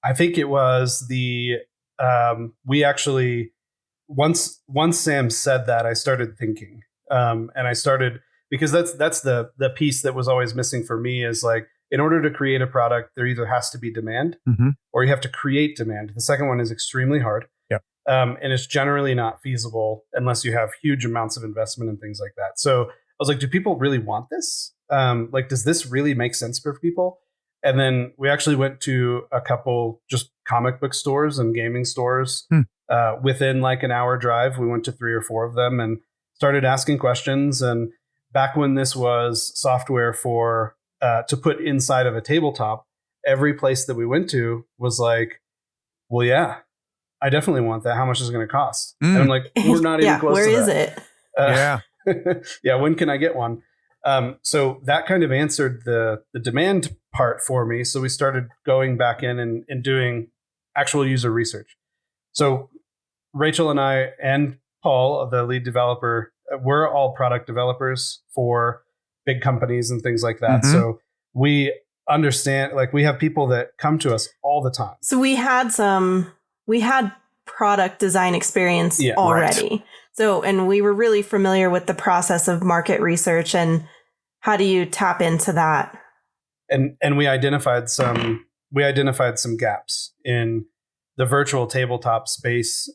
Speaker 1: I think it was we actually, once Sam said that, I started thinking, and I started, because that's the piece that was always missing for me, is like, in order to create a product, there either has to be demand or you have to create demand. The second one is extremely hard.
Speaker 2: Yep.
Speaker 1: And it's generally not feasible unless you have huge amounts of investment and things like that. So I was like, do people really want this? Like, does this really make sense for people? And then we actually went to a couple just comic book stores and gaming stores. Within like an hour drive, we went to 3 or 4 of them and started asking questions. And back when this was software for to put inside of a tabletop, every place that we went to was like, well, yeah, I definitely want that. How much is it going to cost? And I'm like, we're not even close to that.
Speaker 4: Where is it?
Speaker 1: Yeah. When can I get one? So that kind of answered the demand part for me. So we started going back in and doing actual user research. So Raychel and I and Paul, the lead developer, we're all product developers for big companies and things like that. So we understand, like, we have people that come to us all the time.
Speaker 4: So we had product design experience already. Right. So, and we were really familiar with the process of market research and how do you tap into that?
Speaker 1: And we identified some gaps in the virtual tabletop space.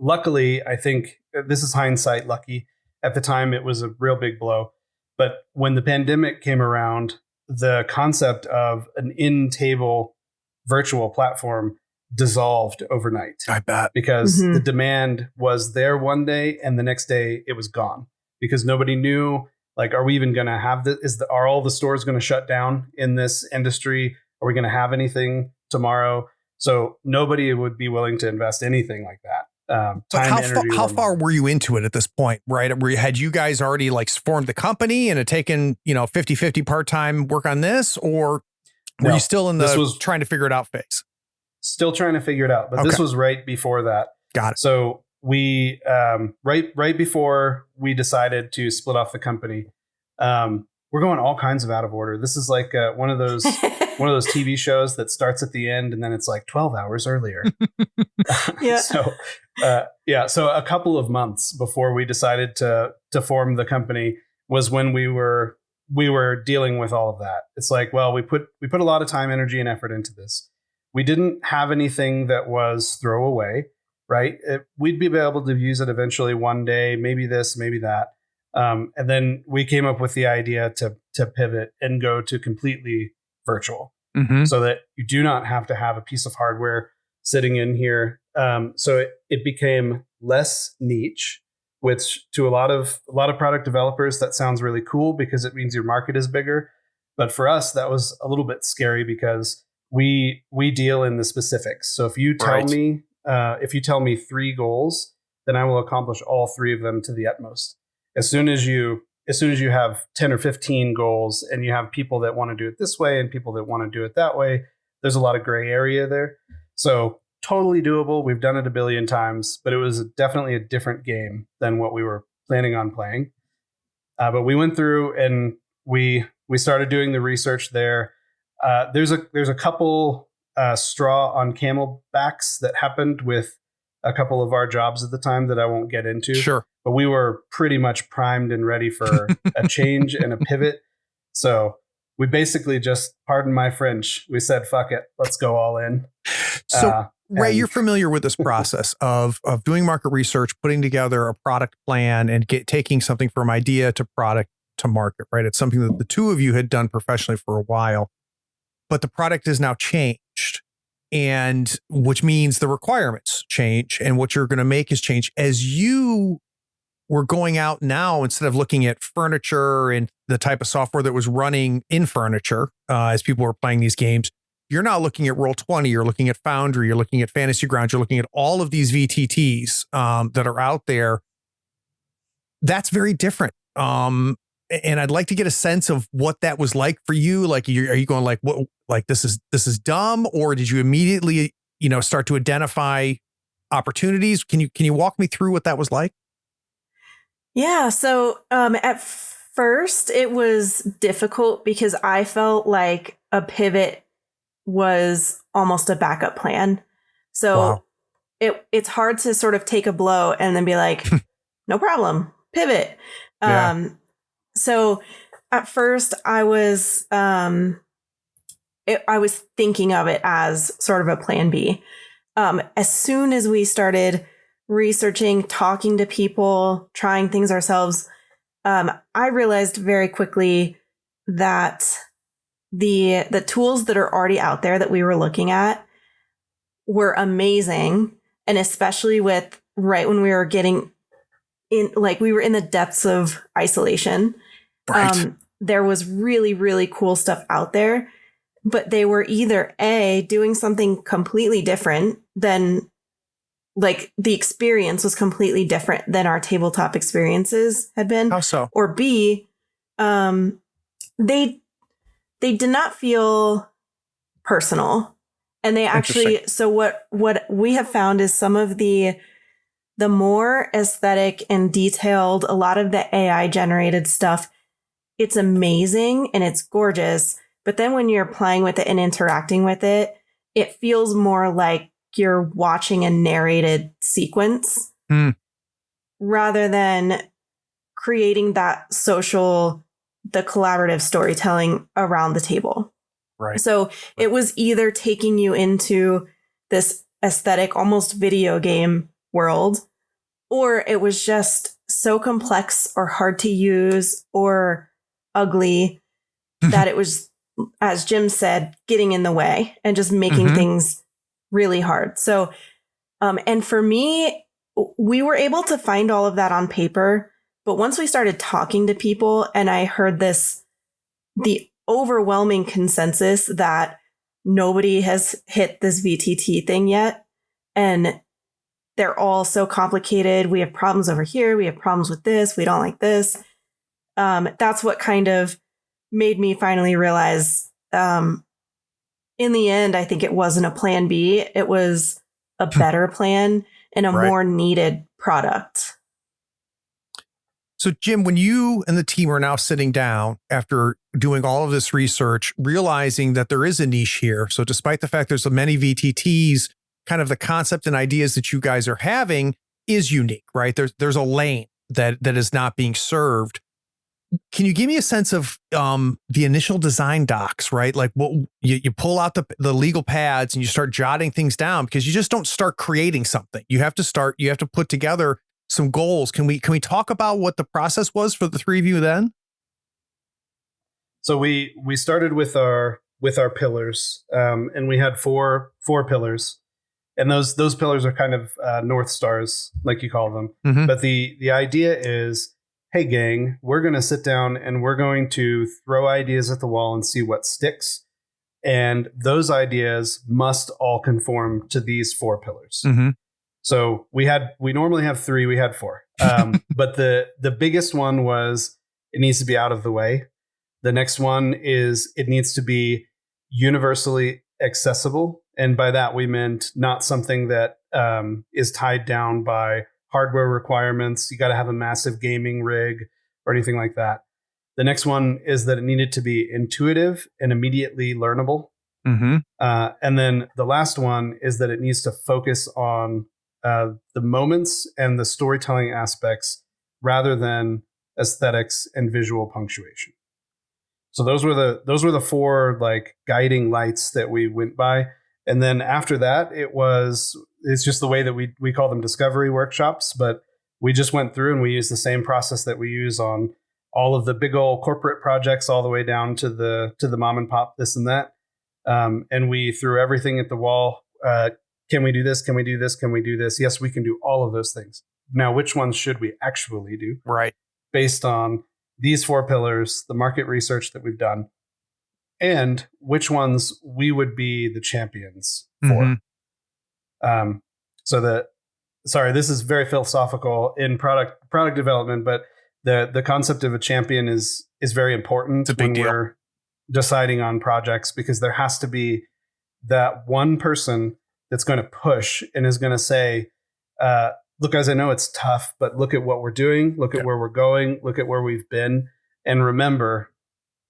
Speaker 1: Luckily, I think this is hindsight lucky. At the time, it was a real big blow. But when the pandemic came around, the concept of an in-table virtual platform dissolved overnight.
Speaker 2: I bet.
Speaker 1: Because the demand was there one day and the next day it was gone. Because nobody knew, like, are we even going to have this? Are all the stores going to shut down in this industry? Are we going to have anything tomorrow? So nobody would be willing to invest anything like that.
Speaker 2: How far were you into it at this point, right? Had you guys already like formed the company and had taken, 50-50 part-time work on this, or were you still in the trying to figure it out phase?
Speaker 1: Still trying to figure it out, but this was right before that.
Speaker 2: Got it.
Speaker 1: So we, right before we decided to split off the company, we're going all kinds of out of order. This is like one of those TV shows that starts at the end and then it's like 12 hours earlier.
Speaker 4: Yeah.
Speaker 1: So a couple of months before we decided to form the company was when we were dealing with all of that. It's like, well, we put a lot of time, energy, and effort into this. We didn't have anything that was throwaway, right? We'd be able to use it eventually one day, maybe this, maybe that. And then we came up with the idea to pivot and go to completely virtual, so that you do not have to have a piece of hardware sitting in here. So it became less niche, which to a lot of product developers, that sounds really cool because it means your market is bigger. But for us, that was a little bit scary because we deal in the specifics. So if you tell me 3 goals, then I will accomplish all 3 of them to the utmost. As soon as you have 10 or 15 goals and you have people that want to do it this way and people that want to do it that way, there's a lot of gray area there. So totally doable. We've done it a billion times, but it was definitely a different game than what we were planning on playing. But we went through and we started doing the research there. There's a couple straw on camel backs that happened with a couple of our jobs at the time that I won't get into.
Speaker 2: Sure.
Speaker 1: But we were pretty much primed and ready for a change and a pivot. So we basically just, pardon my French, we said, fuck it, let's go all in.
Speaker 2: So Ray, you're familiar with this process of doing market research, putting together a product plan and taking something from idea to product to market, right? It's something that the two of you had done professionally for a while, but the product is now changed, and which means the requirements change and what you're going to make is change. As you were going out now, instead of looking at furniture and the type of software that was running in furniture, as people were playing these games, you're not looking at Roll20, you're looking at Foundry, you're looking at Fantasy Grounds, you're looking at all of these VTTs that are out there. That's very different. And I'd like to get a sense of what that was like for you. Like, are you going like, what, like this is dumb, or did you immediately, start to identify opportunities? Can you walk me through what that was like?
Speaker 4: Yeah. So at first it was difficult because I felt like a pivot was almost a backup plan. So it's hard to sort of take a blow and then be like, no problem, pivot.
Speaker 2: Yeah.
Speaker 4: So at first I was thinking of it as sort of a plan B. as soon as we started researching, talking to people, trying things ourselves, I realized very quickly that the tools that are already out there that we were looking at were amazing. And especially with right when we were getting in, like we were in the depths of isolation.
Speaker 2: Right.
Speaker 4: There was really, really cool stuff out there, but they were either A, doing something completely different than, like, the experience was completely different than our tabletop experiences had been.
Speaker 2: How so?
Speaker 4: Or B, they did not feel personal. And they actually, so what we have found is some of the more aesthetic and detailed, a lot of the AI generated stuff, it's amazing and it's gorgeous. But then when you're playing with it and interacting with it, it feels more like you're watching a narrated sequence rather than creating that social, the collaborative storytelling around the table.
Speaker 2: Right.
Speaker 4: So it was either taking you into this aesthetic, almost video game world, or it was just so complex or hard to use or ugly that it was, as Jim said, getting in the way and just making things really hard. So, and for me, we were able to find all of that on paper. But once we started talking to people and I heard the overwhelming consensus that nobody has hit this VTT thing yet. And they're all so complicated. We have problems over here. We have problems with this. We don't like this. That's what kind of made me finally realize, in the end, I think it wasn't a plan B. It was a better plan and a more needed product.
Speaker 2: So, Jim, when you and the team are now sitting down after doing all of this research, realizing that there is a niche here. So despite the fact there's so many VTTs, kind of the concept and ideas that you guys are having is unique, right? There's a lane that is not being served. Can you give me a sense of the initial design docs, right? Like what you pull out the legal pads and you start jotting things down, because you just don't start creating something. You have to put together some goals. Can we talk about what the process was for the three of you then?
Speaker 1: So we started with our pillars, and we had four pillars, and those pillars are kind of North Stars, like you call them.
Speaker 2: Mm-hmm.
Speaker 1: But the idea is, hey gang, we're going to sit down and we're going to throw ideas at the wall and see what sticks, and those ideas must all conform to these four pillars.
Speaker 2: Mm-hmm.
Speaker 1: So we normally have three, we had four. But the biggest one was it needs to be out of the way. The next one is it needs to be universally accessible. And by that, we meant not something that is tied down by hardware requirements. You got to have a massive gaming rig or anything like that. The next one is that it needed to be intuitive and immediately learnable.
Speaker 2: Mm-hmm.
Speaker 1: And then the last one is that it needs to focus on the moments and the storytelling aspects rather than aesthetics and visual punctuation. So those were the four like guiding lights that we went by. And then after that, it's just the way that we call them discovery workshops, but we just went through and we used the same process that we use on all of the big old corporate projects, all the way down to the mom and pop, this and that. And we threw everything at the wall. Can we do this? Can we do this? Can we do this? Yes, we can do all of those things. Now, which ones should we actually do?
Speaker 2: Right. Based
Speaker 1: on these four pillars, the market research that we've done, and which ones we would be the champions for. Mm-hmm. This is very philosophical in product development, but the concept of a champion is very important when we're deciding on projects, because there has to be that one person that's going to push and is going to say, look, guys, I know it's tough, but look at what we're doing. Look at where we're going. Look at where we've been. And remember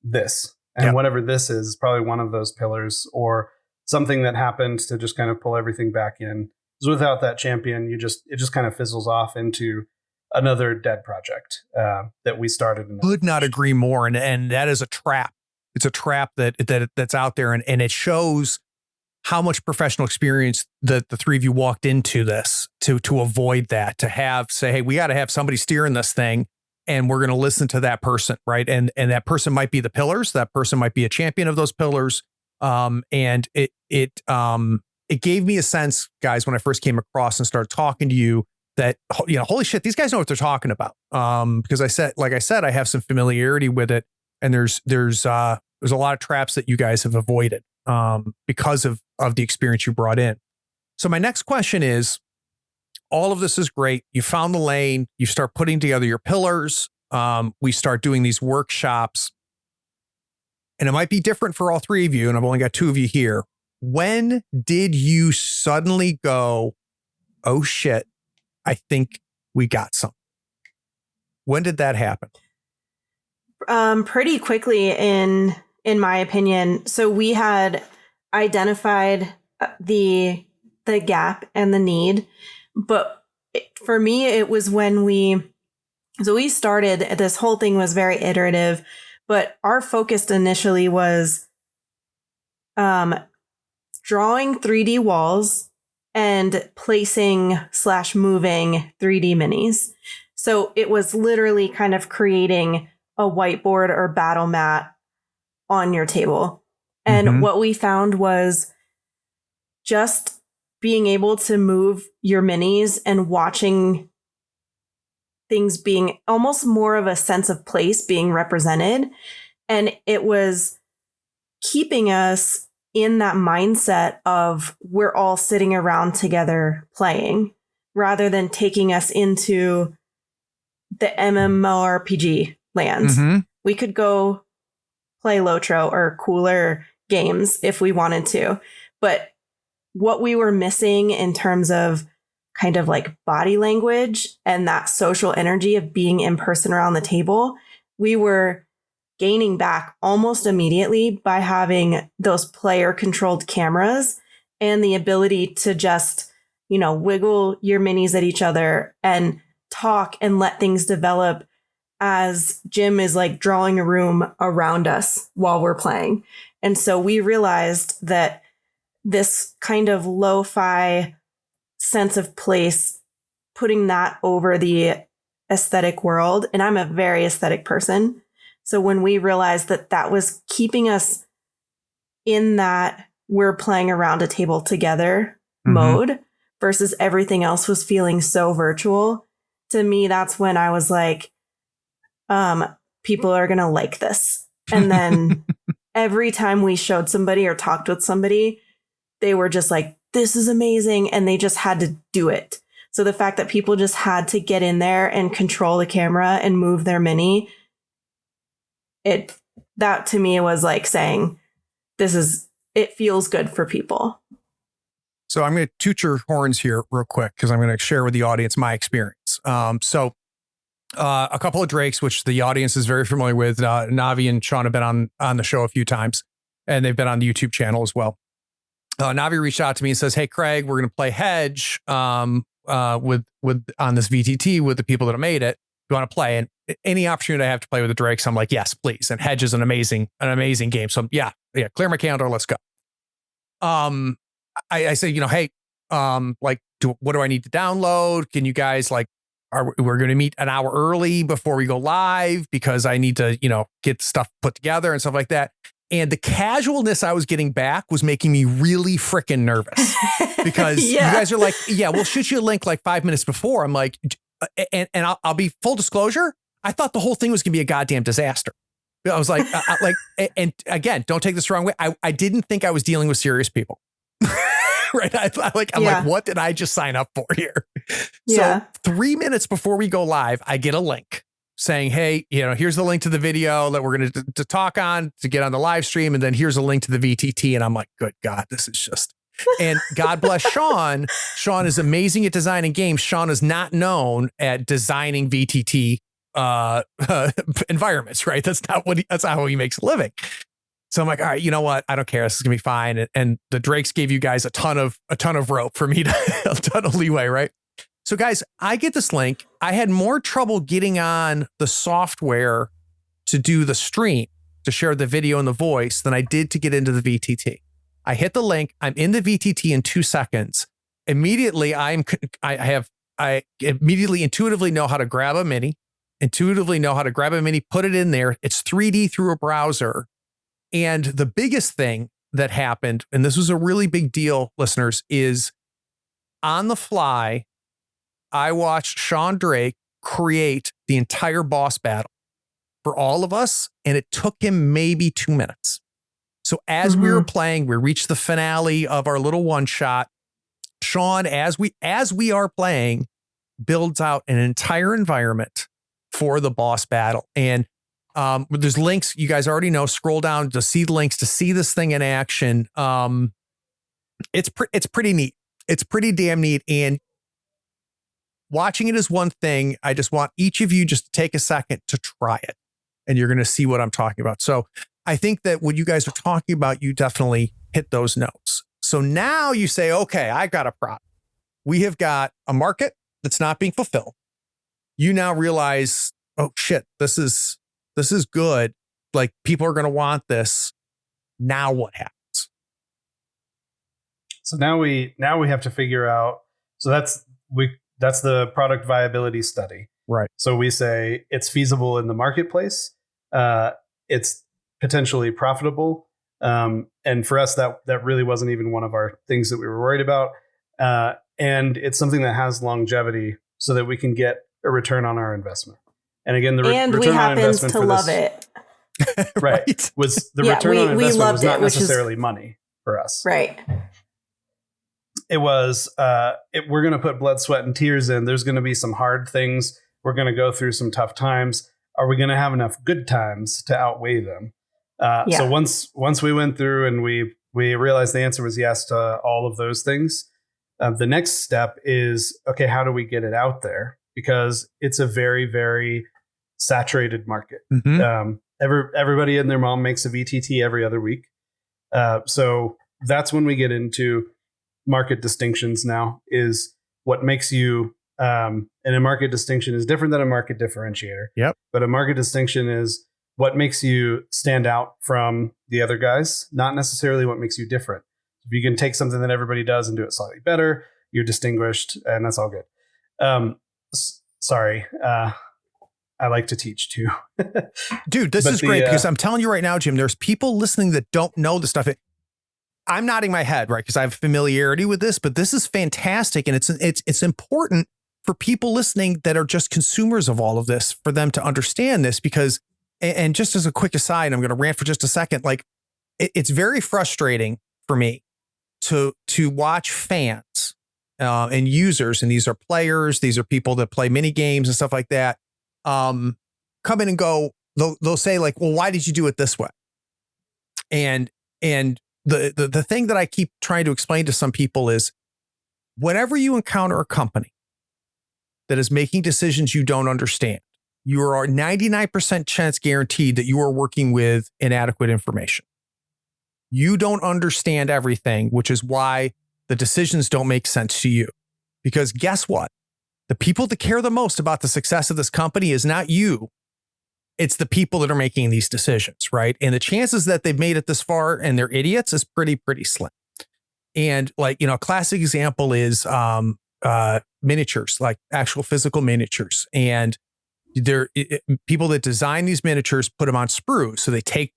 Speaker 1: this. And whatever this is probably one of those pillars or something that happened to just kind of pull everything back in. Because without that champion, it just kind of fizzles off into another dead project that we started.
Speaker 2: Could not agree more. And that is a trap. It's a trap that's out there. And it shows how much professional experience the three of you walked into this to avoid that, to have say, hey, we got to have somebody steering this thing and we're going to listen to that person. Right. And that person might be the pillars. That person might be a champion of those pillars. And it gave me a sense, guys, when I first came across and started talking to you, that, holy shit, these guys know what they're talking about. Because like I said, I have some familiarity with it, and there's a lot of traps that you guys have avoided because of the experience you brought in. So my next question is, all of this is great. You found the lane. You start putting together your pillars. We start doing these workshops, and it might be different for all three of you. And I've only got two of you here. When did you suddenly go, oh shit, I think we got something? When did that happen?
Speaker 4: Pretty quickly, in my opinion. So we had identified the gap and the need, but for me, it was when we started. This whole thing was very iterative, but our focus initially was drawing 3D walls and placing / moving 3D minis. So it was literally kind of creating a whiteboard or battle mat on your table. And what we found was just being able to move your minis and watching things being almost more of a sense of place being represented. And it was keeping us in that mindset of we're all sitting around together playing, rather than taking us into the MMORPG land. We could go play Lotro or cooler games if we wanted to. But what we were missing in terms of kind of like body language and that social energy of being in person around the table, we were gaining back almost immediately by having those player controlled cameras and the ability to just, wiggle your minis at each other and talk and let things develop as Jim is like drawing a room around us while we're playing. And so we realized that this kind of lo-fi sense of place, putting that over the aesthetic world, and I'm a very aesthetic person. So when we realized that that was keeping us in that we're playing around a table together mode versus everything else was feeling so virtual, to me, that's when I was like, people are going to like this. And then every time we showed somebody or talked with somebody, they were just like, this is amazing. And they just had to do it. So the fact that people just had to get in there and control the camera and move their mini, that to me was like saying, it feels good for people.
Speaker 2: So I'm going to toot your horns here real quick, because I'm going to share with the audience my experience. So a couple of Drakes, which the audience is very familiar with. Navi and Sean have been on the show a few times, and they've been on the YouTube channel as well. Navi reached out to me and says, hey, Craig, we're going to play Hedge with on this VTT with the people that have made it. You want to play? And any opportunity I have to play with the Drakes, I'm like, yes, please. And Hedge is an amazing game. So yeah, clear my calendar. Let's go. I say, hey, what do I need to download? Can you guys we're going to meet an hour early before we go live, because I need to, get stuff put together and stuff like that. And the casualness I was getting back was making me really freaking nervous, because you guys are like, yeah, we'll shoot you a link like 5 minutes before. I'm like, and I'll be full disclosure, I thought the whole thing was going to be a goddamn disaster. I was like, and again, don't take this the wrong way. I didn't think I was dealing with serious people. Right. I'm like, what did I just sign up for here? So 3 minutes before we go live, I get a link saying, hey, here's the link to the video that we're going to talk on to get on the live stream. And then here's a link to the VTT. And I'm like, good God, this is just, and God bless Sean. Sean is amazing at designing games. Sean is not known at designing VTT environments, right? That's not how he makes a living. So I'm like, all right, you know what? I don't care. This is gonna be fine. And the Drakes gave you guys a ton of rope for me a ton of leeway, right? So guys, I get this link. I had more trouble getting on the software to do the stream, to share the video and the voice, than I did to get into the VTT. I hit the link. I'm in the VTT in 2 seconds. Immediately, I immediately intuitively know how to grab a mini, put it in there. It's 3D through a browser. And the biggest thing that happened, and this was a really big deal, listeners, is on the fly, I watched Sean Drake create the entire boss battle for all of us, and it took him maybe 2 minutes. So as we were playing, we reached the finale of our little one shot. Sean, as we are playing, builds out an entire environment for the boss battle. And there's links, you guys already know, scroll down to see the links to see this thing in action. It's pretty neat. It's pretty damn neat. And watching it is one thing. I just want each of you just to take a second to try it, and you're going to see what I'm talking about. So I think that what you guys are talking about, you definitely hit those notes. So now you say, okay, I got a problem. We have got a market that's not being fulfilled. You now realize, oh shit, this is good. Like, people are going to want this. Now what happens?
Speaker 1: So now we have to figure out. So that's the product viability study.
Speaker 2: Right.
Speaker 1: So we say it's feasible in the marketplace. It's potentially profitable. And for us, that really wasn't even one of our things that we were worried about. And it's something that has longevity so that we can get a return on our investment. And again, the return
Speaker 4: we
Speaker 1: on investment
Speaker 4: to
Speaker 1: for
Speaker 4: love
Speaker 1: this,
Speaker 4: it.
Speaker 1: right, was the return on investment was not necessarily money for us.
Speaker 4: Right.
Speaker 1: It was, we're going to put blood, sweat, and tears in. There's going to be some hard things. We're going to go through some tough times. Are we going to have enough good times to outweigh them? So once we went through and we realized the answer was yes to all of those things, the next step is, okay, how do we get it out there? Because it's a very, very saturated market. Everybody and their mom makes a VTT every other week. So that's when we get into market distinctions now, is what makes you, and a market distinction is different than a market differentiator.
Speaker 2: Yep.
Speaker 1: But a market distinction is what makes you stand out from the other guys, not necessarily what makes you different. If you can take something that everybody does and do it slightly better, you're distinguished, and that's all good. Sorry. I like to teach too.
Speaker 2: Dude, this is great because I'm telling you right now, Jim, there's people listening that don't know the stuff. I'm nodding my head, right? Because I have familiarity with this, but this is fantastic. And it's important for people listening that are just consumers of all of this, for them to understand this, because, and just as a quick aside, I'm going to rant for just a second. Like, it's very frustrating for me to watch fans and users, and these are players, these are people that play mini games and stuff like that, come in and go, they'll say like, well, why did you do it this way? And the thing that I keep trying to explain to some people is, whenever you encounter a company that is making decisions you don't understand, you are 99% chance guaranteed that you are working with inadequate information. You don't understand everything, which is why the decisions don't make sense to you. Because guess what? The people that care the most about the success of this company is not you. It's the people that are making these decisions, right? And the chances that they've made it this far and they're idiots is pretty slim. And like, a classic example is miniatures, like actual physical miniatures. And they're people that design these miniatures put them on sprues. So they take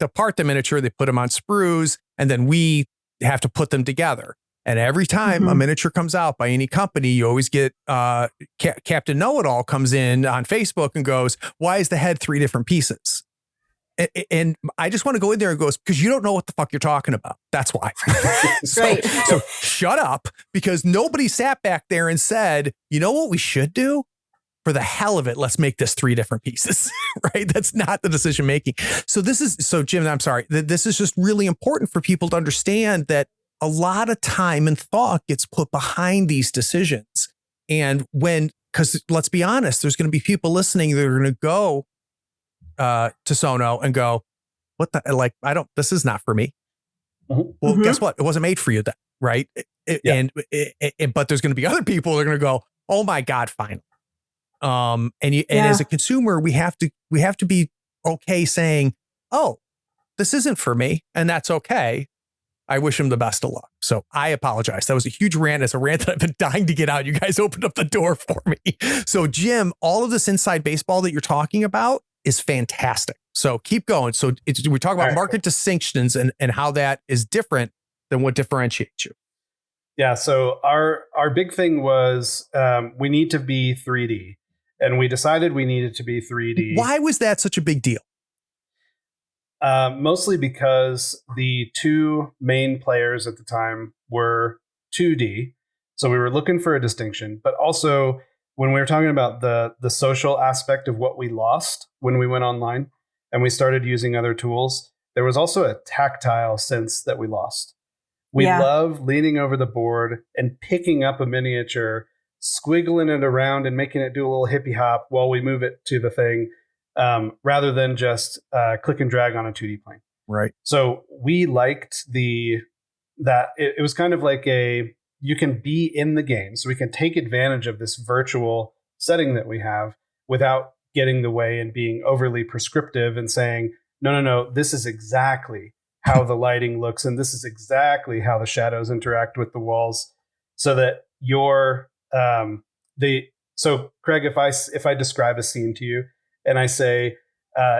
Speaker 2: apart the miniature, they put them on sprues, and then we have to put them together. And every time a miniature comes out by any company, you always get Captain Know-It-All comes in on Facebook and goes, why is the head 3 different pieces? And I just want to go in there and goes, because you don't know what the fuck you're talking about. That's why. So shut up, because nobody sat back there and said, you know what we should do? For the hell of it, let's make this 3 different pieces, right? That's not the decision making. So Jim, I'm sorry. This is just really important for people to understand that a lot of time and thought gets put behind these decisions. And because let's be honest, there's going to be people listening that are going to go to Sono and go, what the, like, this is not for me. Well, guess what? It wasn't made for you then, right? But there's going to be other people that are going to go, oh my God, finally. And as a consumer, we have to be okay saying, oh, this isn't for me. And that's okay. I wish him the best of luck. So I apologize. That was a huge rant. It's a rant that I've been dying to get out. You guys opened up the door for me. So Jim, all of this inside baseball that you're talking about is fantastic. So keep going. So we talk about market distinctions and how that is different than what differentiates you.
Speaker 1: Yeah. So our big thing was we need to be 3D, and we decided we needed to be 3D.
Speaker 2: Why was that such a big deal?
Speaker 1: Mostly because the two main players at the time were 2D. So we were looking for a distinction, but also when we were talking about the social aspect of what we lost when we went online and we started using other tools, there was also a tactile sense that we lost. We love leaning over the board and picking up a miniature, squiggling it around and making it do a little hippie hop while we move it to the thing, rather than just click and drag on a 2D plane.
Speaker 2: Right.
Speaker 1: So we liked that it was kind of like you can be in the game. So we can take advantage of this virtual setting that we have without getting in the way and being overly prescriptive and saying, no, this is exactly how the lighting looks, and this is exactly how the shadows interact with the walls, so that so Craig, if I describe a scene to you and I say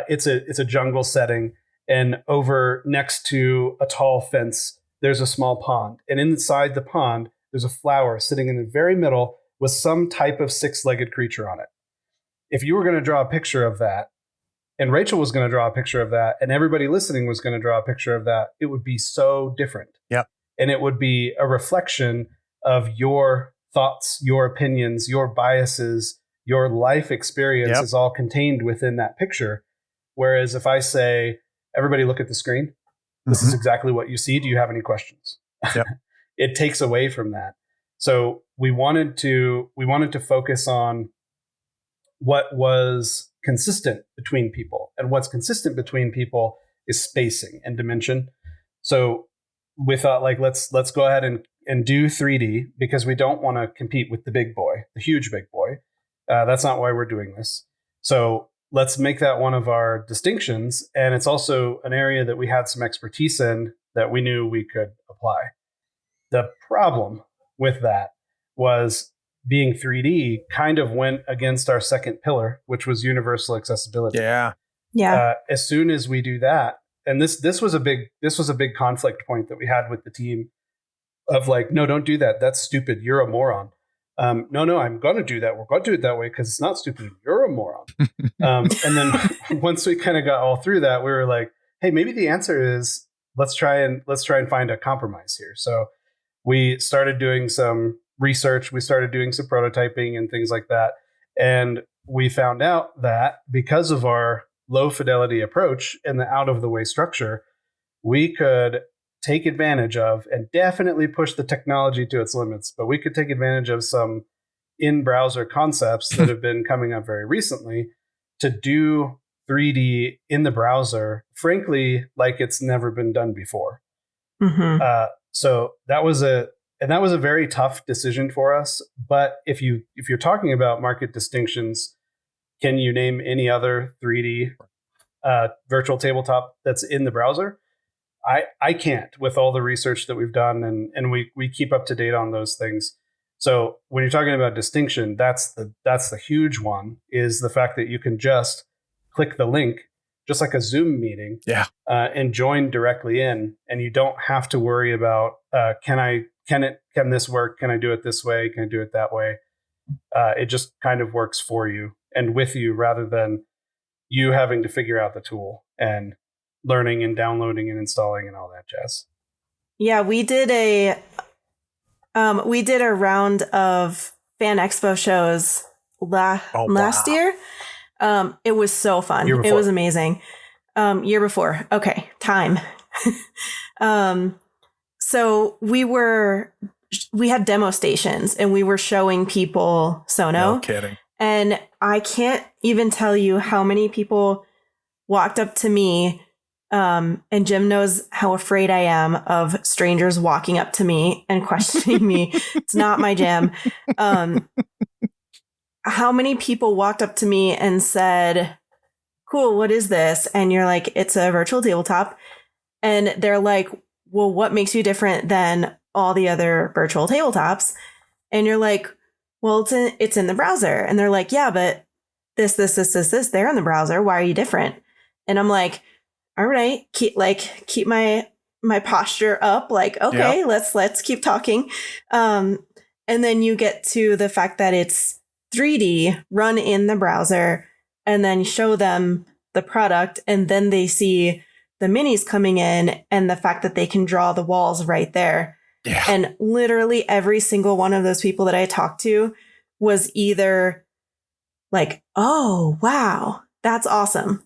Speaker 1: it's a jungle setting, and over next to a tall fence there's a small pond, and inside the pond there's a flower sitting in the very middle with some type of six-legged creature on it. If you were going to draw a picture of that, and Raychel was going to draw a picture of that, and everybody listening was going to draw a picture of that, it would be so different.
Speaker 2: Yep.
Speaker 1: And it would be a reflection of your thoughts, your opinions, your biases, your life experience is all contained within that picture. Whereas if I say, everybody look at the screen, this is exactly what you see. Do you have any questions?
Speaker 2: Yep.
Speaker 1: It takes away from that. So we wanted to focus on what was consistent between people, and what's consistent between people is spacing and dimension. So we thought, like, let's go ahead and do 3D, because we don't want to compete with the big boy, the huge big boy. That's not why we're doing this. So let's make that one of our distinctions. And it's also an area that we had some expertise in that we knew we could apply. The problem with that was being 3D kind of went against our second pillar, which was universal accessibility.
Speaker 2: Yeah.
Speaker 1: As soon as we do that, and this was a big conflict point that we had with the team, of like, no, don't do that. That's stupid. You're a moron. No, I'm going to do that. We're going to do it that way because it's not stupid. You're a moron. And then once we kind of got all through that, we were like, hey, maybe the answer is let's try and find a compromise here. So we started doing some research, we started doing some prototyping and things like that. And we found out that because of our low fidelity approach and the out of the way structure, we could take advantage of, and definitely push the technology to its limits, but we could take advantage of some in-browser concepts that have been coming up very recently to do 3D in the browser, frankly, like it's never been done before. So that was a very tough decision for us. But if you're talking about market distinctions, can you name any other 3D virtual tabletop that's in the browser? I can't, with all the research that we've done, and we keep up to date on those things. So when you're talking about distinction, that's the huge one, is the fact that you can just click the link, just like a Zoom meeting, and join directly in, and you don't have to worry about can this work? Can I do it this way? Can I do it that way? It just kind of works for you and with you, rather than you having to figure out the tool and learning and downloading and installing and all that jazz.
Speaker 4: Yeah, we did a round of Fan Expo shows last year. It was so fun. It was amazing. Year before. Okay, time. So we had demo stations and we were showing people Sono.
Speaker 2: No kidding.
Speaker 4: And I can't even tell you how many people walked up to me. And Jim knows how afraid I am of strangers walking up to me and questioning me. It's not my jam. How many people walked up to me and said, cool, what is this? And you're like, it's a virtual tabletop. And they're like, well, what makes you different than all the other virtual tabletops? And you're like, well, it's in the browser. And they're like, yeah, but this, they're in the browser. Why are you different? And I'm like, all right, keep my posture up. Like, okay, let's keep talking. And then you get to the fact that it's 3D run in the browser, and then show them the product, and then they see the minis coming in and the fact that they can draw the walls right there.
Speaker 2: Yeah.
Speaker 4: And literally every single one of those people that I talked to was either like, oh, wow, that's awesome.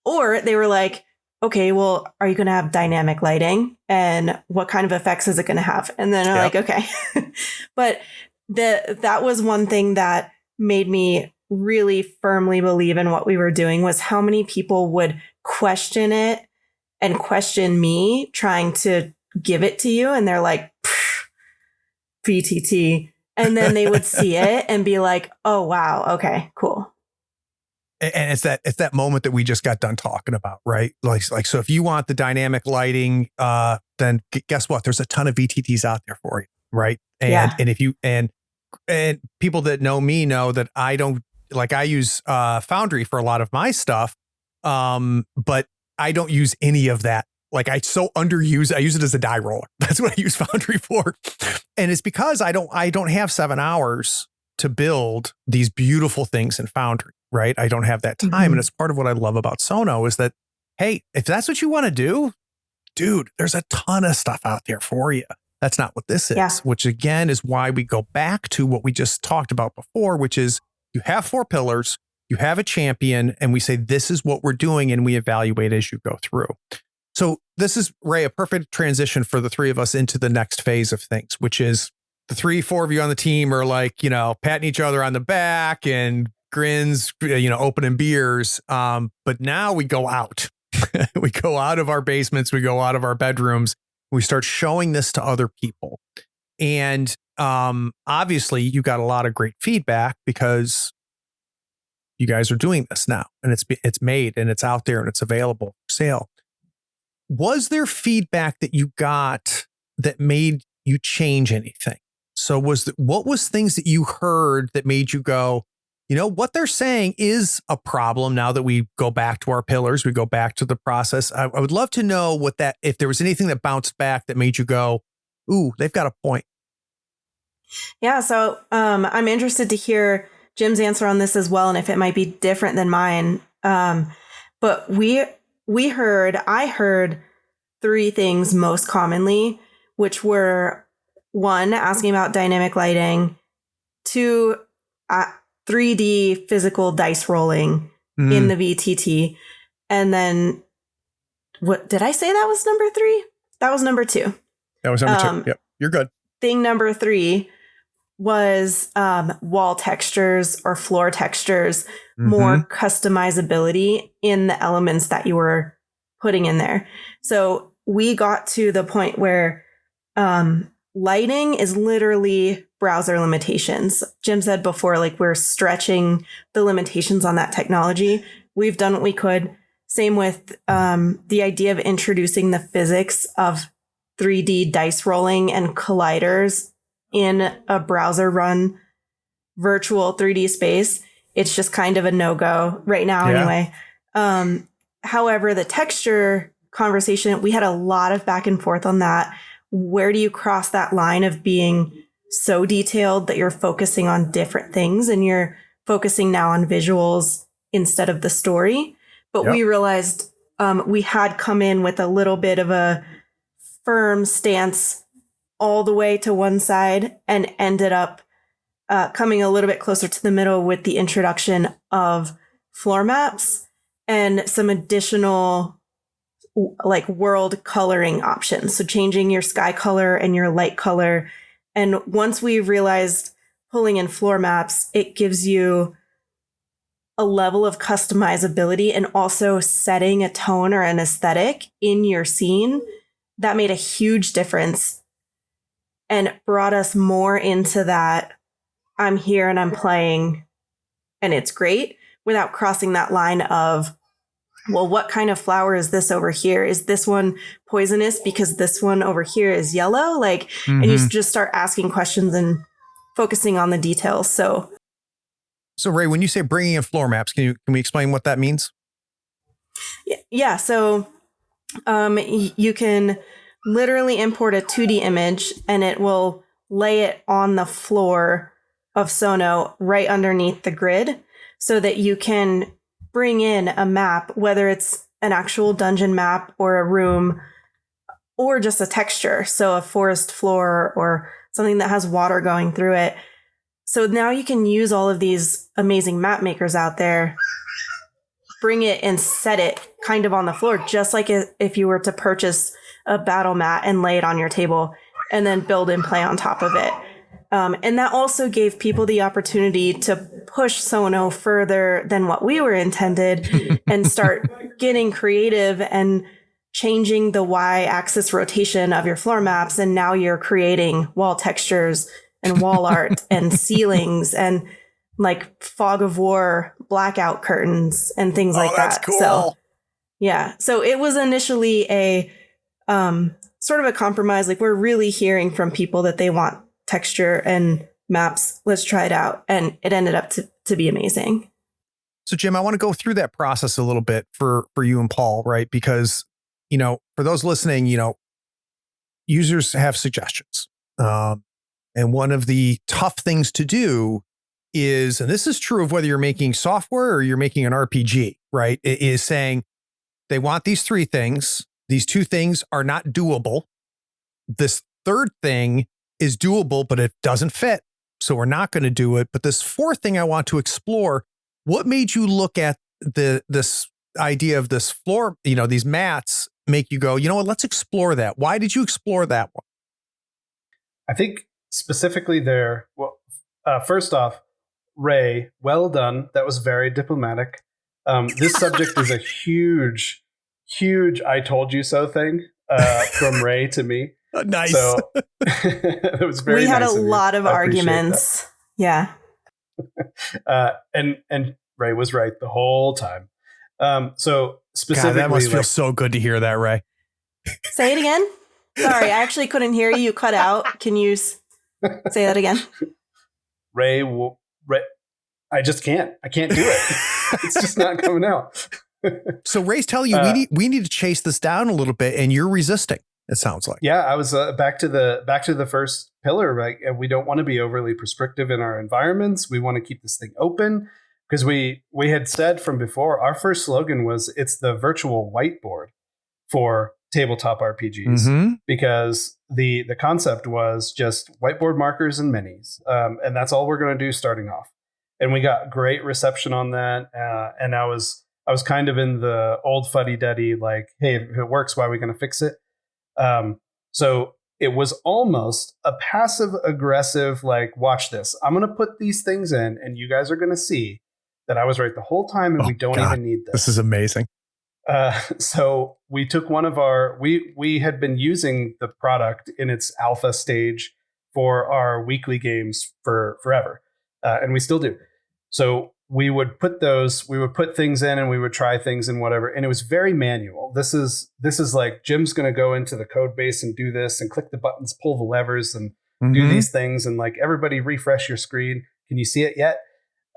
Speaker 4: Or they were like, okay, well, are you going to have dynamic lighting? And what kind of effects is it going to have? And then I'm like, okay. But that was one thing that made me really firmly believe in what we were doing, was how many people would question it and question me trying to give it to you. And they're like, VTT. And then they would see it and be like, oh, wow. Okay, cool.
Speaker 2: And it's that moment that we just got done talking about, right? Like, so if you want the dynamic lighting, then guess what? There's a ton of VTTs out there for you, right? And if you, and people that know me know that I don't, like, I use Foundry for a lot of my stuff, but I don't use any of that. Like, I use it as a die roller. That's what I use Foundry for. And it's because I don't have 7 hours to build these beautiful things in Foundry, right? I don't have that time. Mm-hmm. And it's part of what I love about Sono is that, hey, if that's what you want to do, dude, there's a ton of stuff out there for you. That's not what this is, which again is why we go back to what we just talked about before, which is you have 4 pillars, you have a champion, and we say, this is what we're doing, and we evaluate as you go through. So this is, Ray, a perfect transition for the 3 of us into the next phase of things, which is the 3-4 of you on the team are like, patting each other on the back and grins, opening beers. But now we go out. We go out of our basements. We go out of our bedrooms. We start showing this to other people. And obviously, you got a lot of great feedback because you guys are doing this now. And it's made and it's out there and it's available for sale. Was there feedback that you got that made you change anything? So what was things that you heard that made you go, what they're saying is a problem now that we go back to our pillars, we go back to the process. I would love to know if there was anything that bounced back that made you go, ooh, they've got a point.
Speaker 4: Yeah. So I'm interested to hear Jim's answer on this as well, and if it might be different than mine. But I heard 3 things most commonly, which were 1, asking about dynamic lighting, 2, 3D physical dice rolling in the VTT. And then what did I say that was number 3? That was number 2.
Speaker 2: That was number 2. Yep. You're good.
Speaker 4: Thing number 3 was wall textures or floor textures, more customizability in the elements that you were putting in there. So we got to the point where lighting is literally browser limitations. Jim said before, like, we're stretching the limitations on that technology. We've done what we could. Same with the idea of introducing the physics of 3D dice rolling and colliders in a browser run virtual 3D space. It's just kind of a no-go right now anyway. However, the texture conversation, we had a lot of back and forth on that. Where do you cross that line of being so detailed that you're focusing on different things and you're focusing now on visuals instead of the story? But we realized we had come in with a little bit of a firm stance all the way to one side and ended up coming a little bit closer to the middle with the introduction of floor maps and some additional like world coloring options. So changing your sky color and your light color. And once we realized pulling in floor maps, it gives you a level of customizability and also setting a tone or an aesthetic in your scene that made a huge difference and brought us more into that I'm here and I'm playing and it's great without crossing that line of well, what kind of flower is this over here? Is this one poisonous because this one over here is yellow? Like, and you just start asking questions and focusing on the details. So
Speaker 2: Ray, when you say bringing in floor maps, can we explain what that means?
Speaker 4: Yeah. So you can literally import a 2D image and it will lay it on the floor of Sono right underneath the grid so that you can bring in a map, whether it's an actual dungeon map or a room or just a texture. So a forest floor or something that has water going through it. So now you can use all of these amazing map makers out there, bring it and set it kind of on the floor, just like if you were to purchase a battle mat and lay it on your table and then build and play on top of it. And that also gave people the opportunity to push Sono further than what we were intended and start getting creative and changing the y-axis rotation of your floor maps. And now you're creating wall textures and wall art and ceilings and like fog of war blackout curtains and things like
Speaker 2: that's
Speaker 4: that.
Speaker 2: Cool.
Speaker 4: So yeah. So it was initially a sort of a compromise. Like, we're really hearing from people that they want texture and maps. Let's try it out. And it ended up to be amazing.
Speaker 2: So Jim, I want to go through that process a little bit for you and Paul, right? Because, for those listening, users have suggestions. And one of the tough things to do is, and this is true of whether you're making software or you're making an RPG, right? It is saying they want these 3 things. These 2 things are not doable. This 3rd thing is doable, but it doesn't fit. So we're not going to do it. But this 4th thing I want to explore, what made you look at this idea of this floor, these mats, make you go, you know what, let's explore that. Why did you explore that one?
Speaker 1: I think specifically there, first off, Ray, well done. That was very diplomatic. This subject is a huge I told you so thing from Ray to me.
Speaker 2: Nice.
Speaker 1: So it was very
Speaker 4: We had
Speaker 1: nice
Speaker 4: a lot of arguments.
Speaker 1: That. Yeah. And Ray was right the whole time. So specifically,
Speaker 2: God, that must feel so good to hear that, Ray.
Speaker 4: Say it again. Sorry, I actually couldn't hear you. You cut out. Can you say that again?
Speaker 1: Ray, I just can't. I can't do it. It's just not coming out.
Speaker 2: So Ray's telling you we need to chase this down a little bit, and you're resisting. It sounds like.
Speaker 1: Yeah, I was back to the first pillar. Right, we don't want to be overly prescriptive in our environments. We want to keep this thing open because we had said from before. Our first slogan was "It's the virtual whiteboard for tabletop RPGs," because the concept was just whiteboard markers and minis, and that's all we're going to do starting off. And we got great reception on that, and I was kind of in the old fuddy-duddy, like, hey, if it works, why are we going to fix it? So it was almost a passive aggressive, like, watch this. I'm going to put these things in and you guys are going to see that I was right the whole time and we don't even need this.
Speaker 2: This is amazing.
Speaker 1: So we took one of we had been using the product in its alpha stage for our weekly games for forever. And we still do. So we would put things in and we would try things and whatever. And it was very manual. This is like Jim's going to go into the code base and do this and click the buttons, pull the levers and do these things. And like, everybody refresh your screen. Can you see it yet?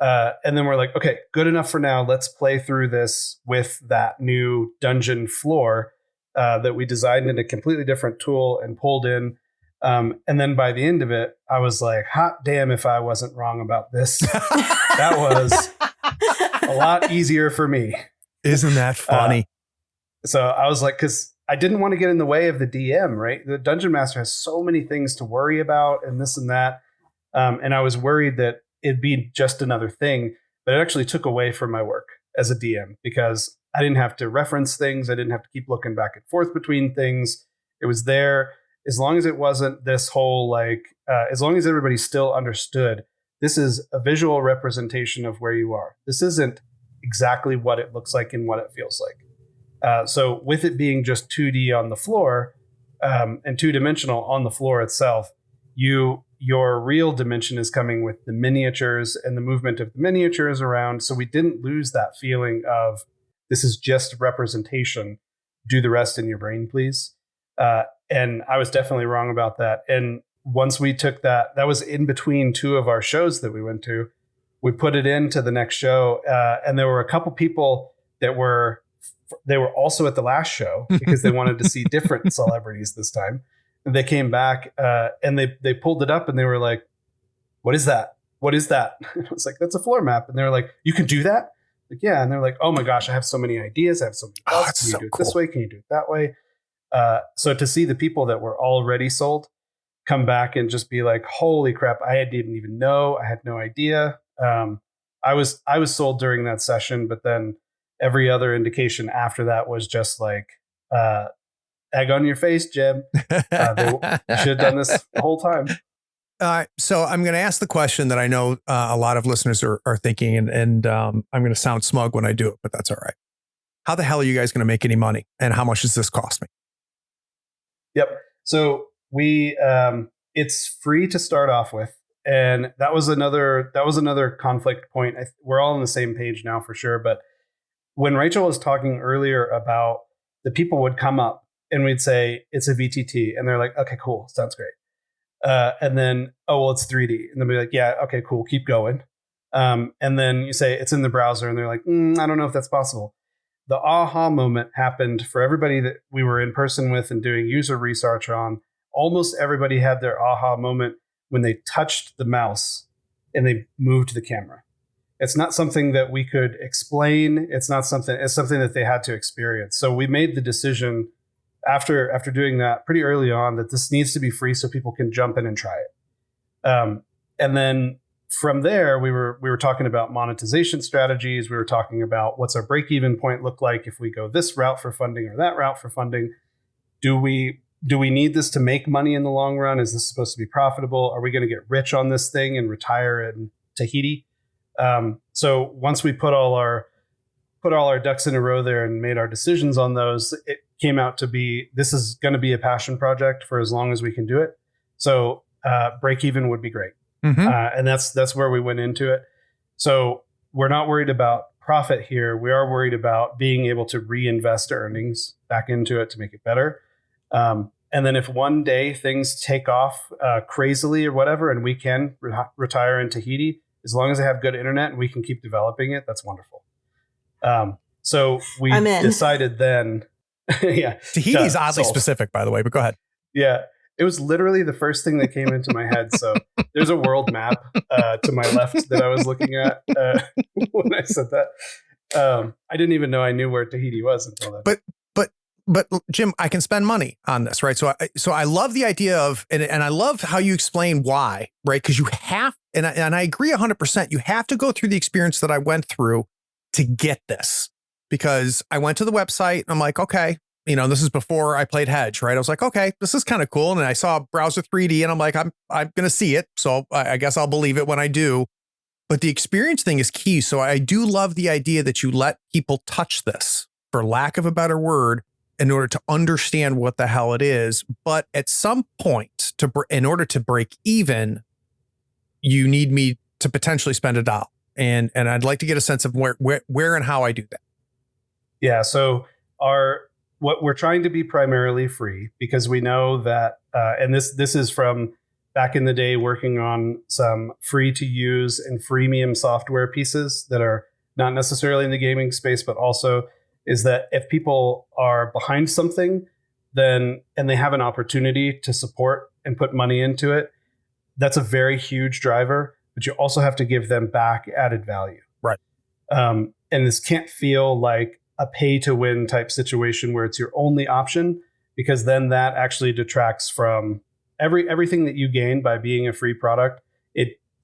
Speaker 1: And then we're like, okay, good enough for now. Let's play through this with that new dungeon floor that we designed in a completely different tool and pulled in. And then by the end of it, I was like, hot damn if I wasn't wrong about this. That was a lot easier for me.
Speaker 2: Isn't that funny?
Speaker 1: So I was like, because I didn't want to get in the way of the DM, right? The Dungeon Master has so many things to worry about and this and that. And I was worried that it'd be just another thing, but it actually took away from my work as a DM because I didn't have to reference things. I didn't have to keep looking back and forth between things. It was there. As long as it wasn't this whole as long as everybody still understood, this is a visual representation of where you are. This isn't exactly what it looks like and what it feels like. So with it being just 2D on the floor and 2-dimensional on the floor itself, your real dimension is coming with the miniatures and the movement of the miniatures around. So we didn't lose that feeling of This is just representation. Do the rest in your brain, please. And I was definitely wrong about that. And once we took that was in between two of our shows that we went to. We put it into the next show, and there were a couple people that were also at the last show because they wanted to see different celebrities this time. And they came back and they pulled it up and they were like, "What is that? What is that?" And I was like, "That's a floor map." And they were like, "You can do that?" Like, yeah. And they're like, "Oh my gosh, I have so many ideas. I have so many thoughts. Can you do it this way? Can you do it that way?" So to see the people that were already sold come back and just be like, "Holy crap, I didn't even know. I had no idea." I was sold during that session, but then every other indication after that was just like, egg on your face, Jim. They should have done this the whole time.
Speaker 2: So I'm going to ask the question that I know a lot of listeners are thinking, and I'm going to sound smug when I do it, but that's all right. How the hell are you guys going to make any money? And how much does this cost me?
Speaker 1: Yep. So it's free to start off with. And that was another conflict point. We're all on the same page now for sure. But when Raychel was talking earlier about the people would come up and we'd say, it's a VTT. And they're like, okay, cool. Sounds great. And then, oh, well, it's 3D. And they'll be like, yeah, okay, cool. Keep going. And then you say it's in the browser. And they're like, I don't know if that's possible. The aha moment happened for everybody that we were in person with and doing user research on. Almost everybody had their aha moment when they touched the mouse and they moved the camera. It's not something that we could explain. It's something that they had to experience. So we made the decision after doing that pretty early on that this needs to be free so people can jump in and try it. And then from there, we were talking about monetization strategies. We were talking about what's our break-even point look like if we go this route for funding or that route for funding. Do we need this to make money in the long run? Is this supposed to be profitable? Are we going to get rich on this thing and retire in Tahiti? So once we put all our ducks in a row there and made our decisions on those, it came out to be, this is going to be a passion project for as long as we can do it. So break even would be great. Mm-hmm. And that's where we went into it. So we're not worried about profit here. We are worried about being able to reinvest earnings back into it to make it better. And then if one day things take off crazily or whatever, and we can retire in Tahiti, as long as I have good internet and we can keep developing it, that's wonderful. So we decided then, yeah.
Speaker 2: Tahiti's oddly specific, by the way, but go ahead.
Speaker 1: Yeah. It was literally the first thing that came into my head. So there's a world map to my left that I was looking at when I said that. I didn't even know I knew where Tahiti was until then.
Speaker 2: But Jim, I can spend money on this, right? So I love the idea of, and I love how you explain why, right? Because you have, and I agree 100%, you have to go through the experience that I went through to get this. Because I went to the website and I'm like, okay, this is before I played Hedge, right? I was like, okay, this is kind of cool. And I saw browser 3D and I'm like, I'm going to see it. So I guess I'll believe it when I do. But the experience thing is key. So I do love the idea that you let people touch this, for lack of a better word, in order to understand what the hell it is. But at some point, in order to break even, you need me to potentially spend $1. And I'd like to get a sense of where and how I do that.
Speaker 1: Yeah. So what we're trying to be primarily free, because we know that, and this is from back in the day working on some free to use and freemium software pieces that are not necessarily in the gaming space, but also is that if people are behind something, and they have an opportunity to support and put money into it, that's a very huge driver, but you also have to give them back added value.
Speaker 2: Right.
Speaker 1: And this can't feel like a pay to win type situation where it's your only option, because then that actually detracts from everything that you gain by being a free product.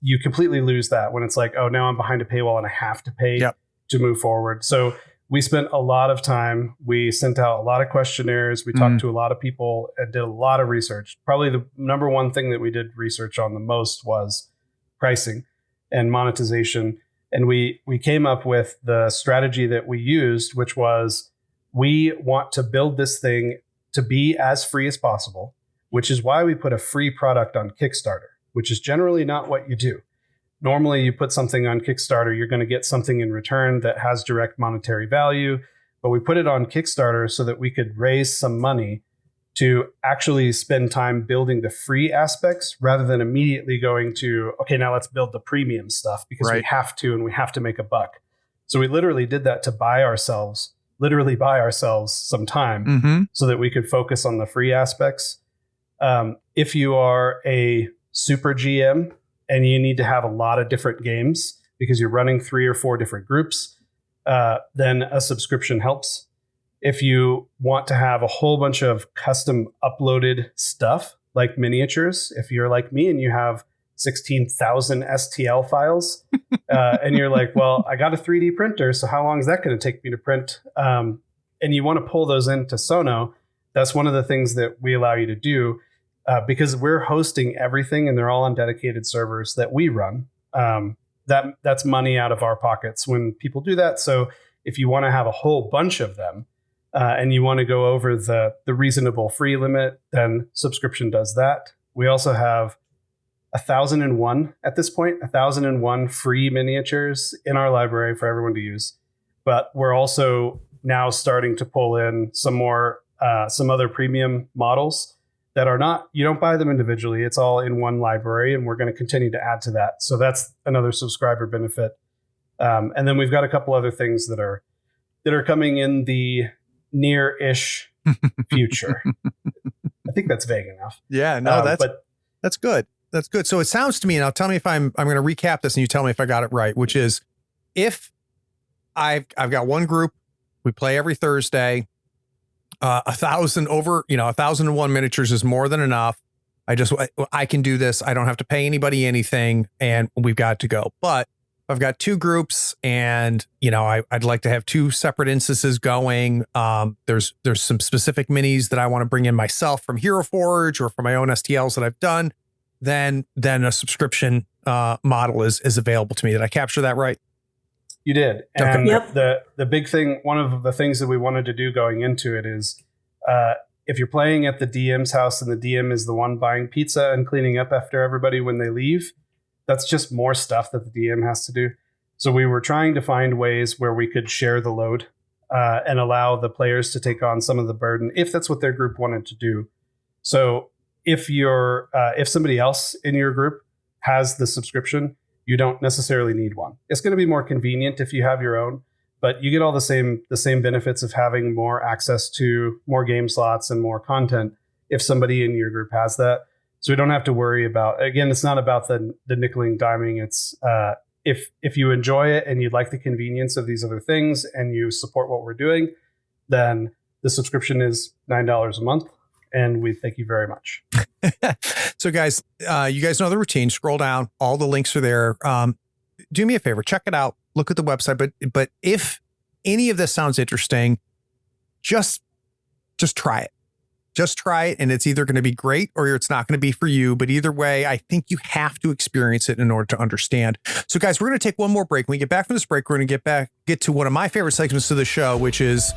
Speaker 1: You completely lose that when it's like, oh, now I'm behind a paywall and I have to pay to move forward. So we spent a lot of time. We sent out a lot of questionnaires. We talked to a lot of people and did a lot of research. Probably the number one thing that we did research on the most was pricing and monetization. And we came up with the strategy that we used, which was, we want to build this thing to be as free as possible, which is why we put a free product on Kickstarter, which is generally not what you do. Normally, you put something on Kickstarter, you're going to get something in return that has direct monetary value. but we put it on Kickstarter so that we could raise some money to actually spend time building the free aspects rather than immediately going to, okay, now let's build the premium stuff because we have to, and we have to make a buck. So we literally did that to buy ourselves some time so that we could focus on the free aspects. If you are a super GM and you need to have a lot of different games because you're running 3 or 4 different groups, then a subscription helps. If you want to have a whole bunch of custom uploaded stuff like miniatures, if you're like me and you have 16,000 STL files and you're like, well, I got a 3D printer, so how long is that going to take me to print? And you want to pull those into Sono, that's one of the things that we allow you to do because we're hosting everything and they're all on dedicated servers that we run. That's money out of our pockets when people do that. So if you want to have a whole bunch of them, and you want to go over the reasonable free limit, then subscription does that. We also have 1,001 at this point, 1,001 free miniatures in our library for everyone to use. But we're also now starting to pull in some other premium models that are not, you don't buy them individually. It's all in one library, and we're going to continue to add to that. So that's another subscriber benefit. And then we've got a couple other things that are coming in the near-ish future. I think that's vague enough.
Speaker 2: Yeah, no, that's good. That's good. So it sounds to me, now tell me if I'm going to recap this and you tell me if I got it right, which is if I've got one group, we play every Thursday, 1,001 miniatures is more than enough. I can do this. I don't have to pay anybody anything and we've got to go. But I've got 2 groups and, I'd like to have 2 separate instances going. There's some specific minis that I want to bring in myself from Hero Forge or from my own STLs that I've done. Then a subscription model is available to me. Did I capture that right?
Speaker 1: You did. And
Speaker 4: Yep.
Speaker 1: the big thing, one of the things that we wanted to do going into it is if you're playing at the DM's house and the DM is the one buying pizza and cleaning up after everybody when they leave, that's just more stuff that the DM has to do. So we were trying to find ways where we could share the load and allow the players to take on some of the burden if that's what their group wanted to do. So if somebody else in your group has the subscription, you don't necessarily need one. It's going to be more convenient if you have your own, but you get all the same benefits of having more access to more game slots and more content if somebody in your group has that. So we don't have to worry about, again, it's not about the nickeling, diming. It's if you enjoy it and you'd like the convenience of these other things and you support what we're doing, then the subscription is $9 a month. And we thank you very much.
Speaker 2: So guys, you guys know the routine. Scroll down. All the links are there. Do me a favor. Check it out. Look at the website. But if any of this sounds interesting, just try it. Just try it. And it's either going to be great or it's not going to be for you. But either way, I think you have to experience it in order to understand. So guys, we're going to take one more break. When we get back from this break, we're going to get to one of my favorite segments of the show, which is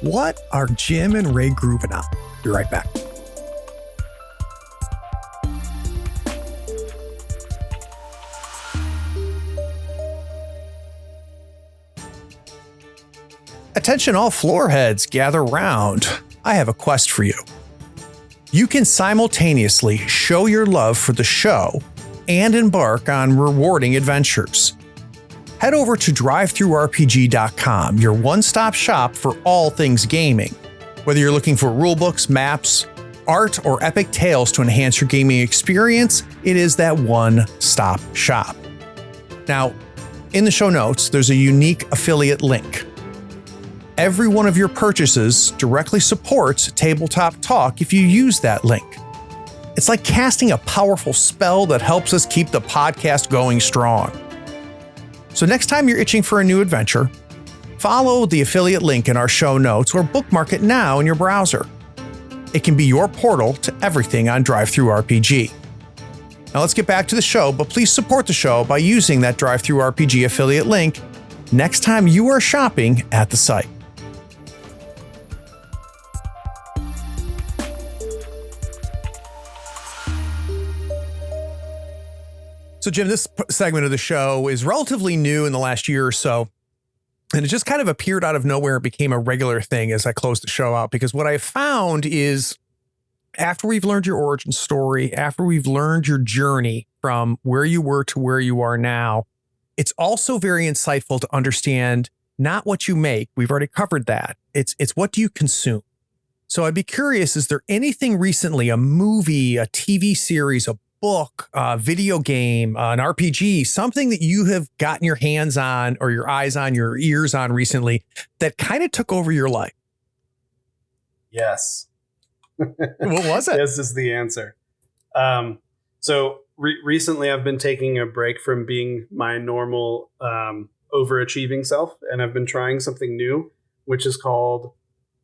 Speaker 2: what are Jim and Ray grooving on? Be right back. Attention all floor heads, gather round. I have a quest for you. You can simultaneously show your love for the show and embark on rewarding adventures. Head over to drivethrurpg.com, your one-stop shop for all things gaming. Whether you're looking for rulebooks, maps, art, or epic tales to enhance your gaming experience, it is that one-stop shop. Now, in the show notes, there's a unique affiliate link. Every one of your purchases directly supports Tabletop Talk if you use that link. It's like casting a powerful spell that helps us keep the podcast going strong. So next time you're itching for a new adventure, follow the affiliate link in our show notes or bookmark it now in your browser. It can be your portal to everything on DriveThruRPG. Now let's get back to the show, but please support the show by using that DriveThruRPG affiliate link next time you are shopping at the site. So Jim, this segment of the show is relatively new in the last year or so. And it just kind of appeared out of nowhere and became a regular thing as I closed the show out. Because what I found is after we've learned your origin story, after we've learned your journey from where you were to where you are now, it's also very insightful to understand not what you make. We've already covered that. It's what do you consume? So I'd be curious, is there anything recently, a movie, a TV series, a book, a video game, an RPG, something that you have gotten your hands on or your eyes on, your ears on recently that kind of took over your life?
Speaker 1: Yes.
Speaker 2: What was it?
Speaker 1: Yes is the answer. So recently I've been taking a break from being my normal overachieving self, and I've been trying something new, which is called,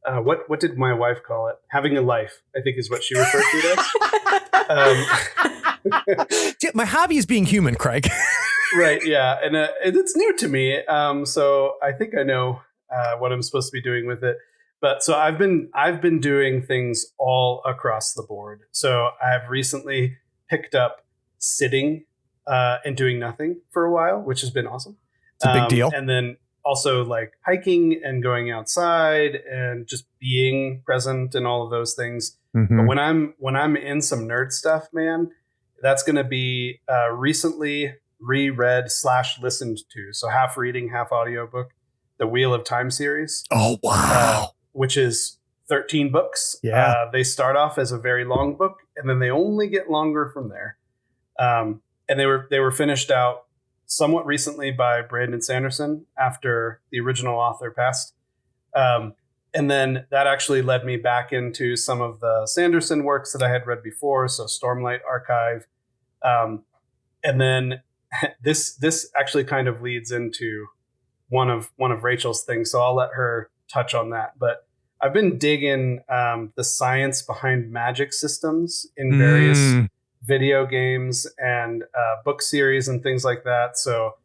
Speaker 1: what did my wife call it? Having a life, I think is what she referred to it.
Speaker 2: My hobby is being human, Craig.
Speaker 1: Right, yeah. And it's new to me. So I think I know what I'm supposed to be doing with it. But so I've been doing things all across the board. So I've recently picked up sitting and doing nothing for a while, which has been awesome.
Speaker 2: It's a big deal.
Speaker 1: And then also like hiking and going outside and just being present and all of those things.
Speaker 2: Mm-hmm.
Speaker 1: But when I'm in some nerd stuff, man, that's going to be recently reread / listened to. So half reading, half audiobook, the Wheel of Time series.
Speaker 2: Oh, wow.
Speaker 1: Which is 13 books.
Speaker 2: Yeah.
Speaker 1: They start off as a very long book, and then they only get longer from there. And they were finished out somewhat recently by Brandon Sanderson after the original author passed. And then that actually led me back into some of the Sanderson works that I had read before. So Stormlight Archive. And then this actually kind of leads into one of Raychel's things. So I'll let her touch on that. But I've been digging the science behind magic systems in various video games and book series and things like that. So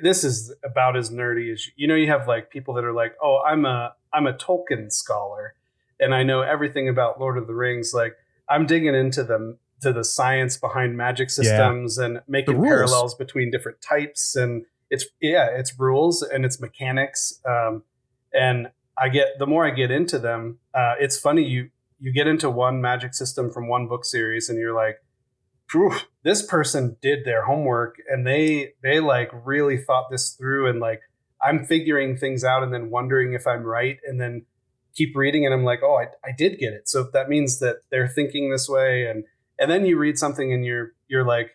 Speaker 1: this is about as nerdy as you have like people that are like, oh, I'm a Tolkien scholar and I know everything about Lord of the Rings. Like I'm digging into the science behind magic systems and making parallels between different types, and it's rules and it's mechanics. And the more I get into them, it's funny. You get into one magic system from one book series and you're like, this person did their homework and they like really thought this through, and like I'm figuring things out and then wondering if I'm right, and then keep reading and I'm like, oh, I did get it. So that means that they're thinking this way. And then you read something and you're like,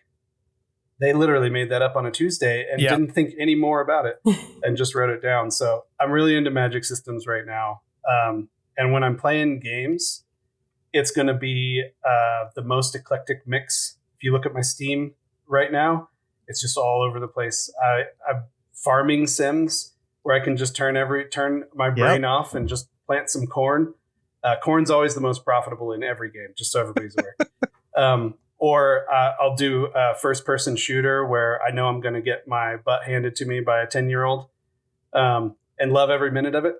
Speaker 1: they literally made that up on a Tuesday and didn't think any more about it and just wrote it down. So I'm really into magic systems right now. And when I'm playing games, it's going to be the most eclectic mix. If you look at my Steam right now, it's just all over the place. I'm farming sims where I can just turn my brain off and just plant some corn. Corn's always the most profitable in every game, just so everybody's aware. Or I'll do a first-person shooter where I know I'm going to get my butt handed to me by a 10-year-old and love every minute of it.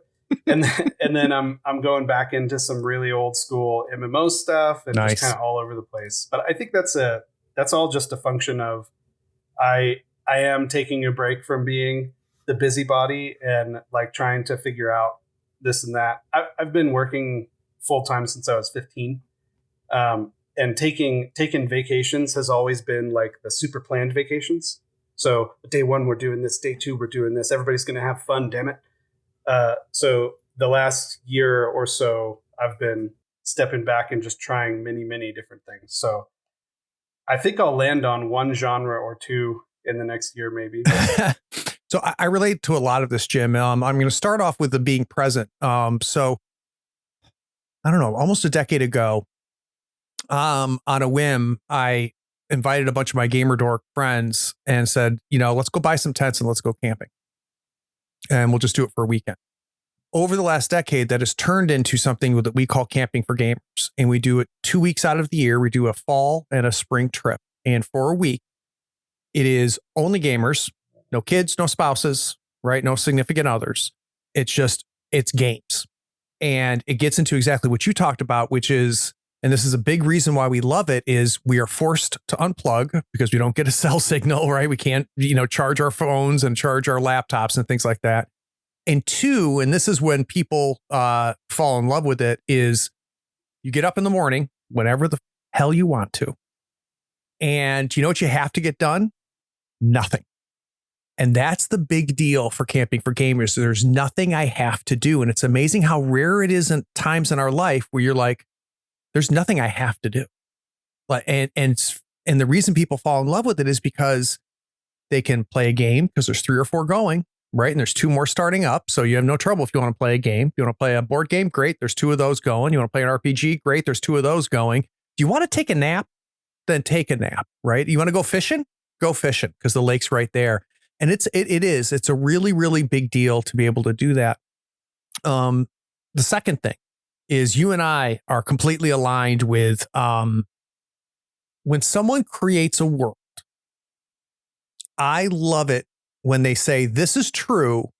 Speaker 1: And then I'm going back into some really old school MMO stuff and just kind of all over the place. But I think that's all just a function of I am taking a break from being the busybody and like trying to figure out this and that. I've been working full time since I was 15. And taking vacations has always been like the super planned vacations. So day 1, we're doing this. Day 2, we're doing this. Everybody's going to have fun, damn it. So the last year or so, I've been stepping back and just trying many, many different things. So I think I'll land on one genre or two in the next year, maybe.
Speaker 2: So I relate to a lot of this, Jim. I'm going to start off with the being present. So I don't know, almost a decade ago, on a whim, I invited a bunch of my gamer dork friends and said, let's go buy some tents and let's go camping. And we'll just do it for a weekend. Over the last decade, that has turned into something that we call camping for gamers. And we do it 2 weeks out of the year. We do a fall and a spring trip. And for a week, it is only gamers, no kids, no spouses, right? No significant others. It's games. And it gets into exactly what you talked about, which is, and this is a big reason why we love it, is we are forced to unplug because we don't get a cell signal, right? We can't, charge our phones and charge our laptops and things like that. And two, and this is when people fall in love with it, is you get up in the morning, whenever the hell you want to. And you know what you have to get done? Nothing. And that's the big deal for camping for gamers. There's nothing I have to do. And it's amazing how rare it is in times in our life where you're like, there's nothing I have to do. But and the reason people fall in love with it is because they can play a game because there's 3 or 4 going, right? And there's 2 more starting up. So you have no trouble if you want to play a game. You want to play a board game? Great. There's 2 of those going. You want to play an RPG? Great. There's 2 of those going. Do you want to take a nap? Then take a nap, right? You want to go fishing? Go fishing because the lake's right there. And it's a really, really big deal to be able to do that. The second thing is you and I are completely aligned with when someone creates a world, I love it when they say this is true,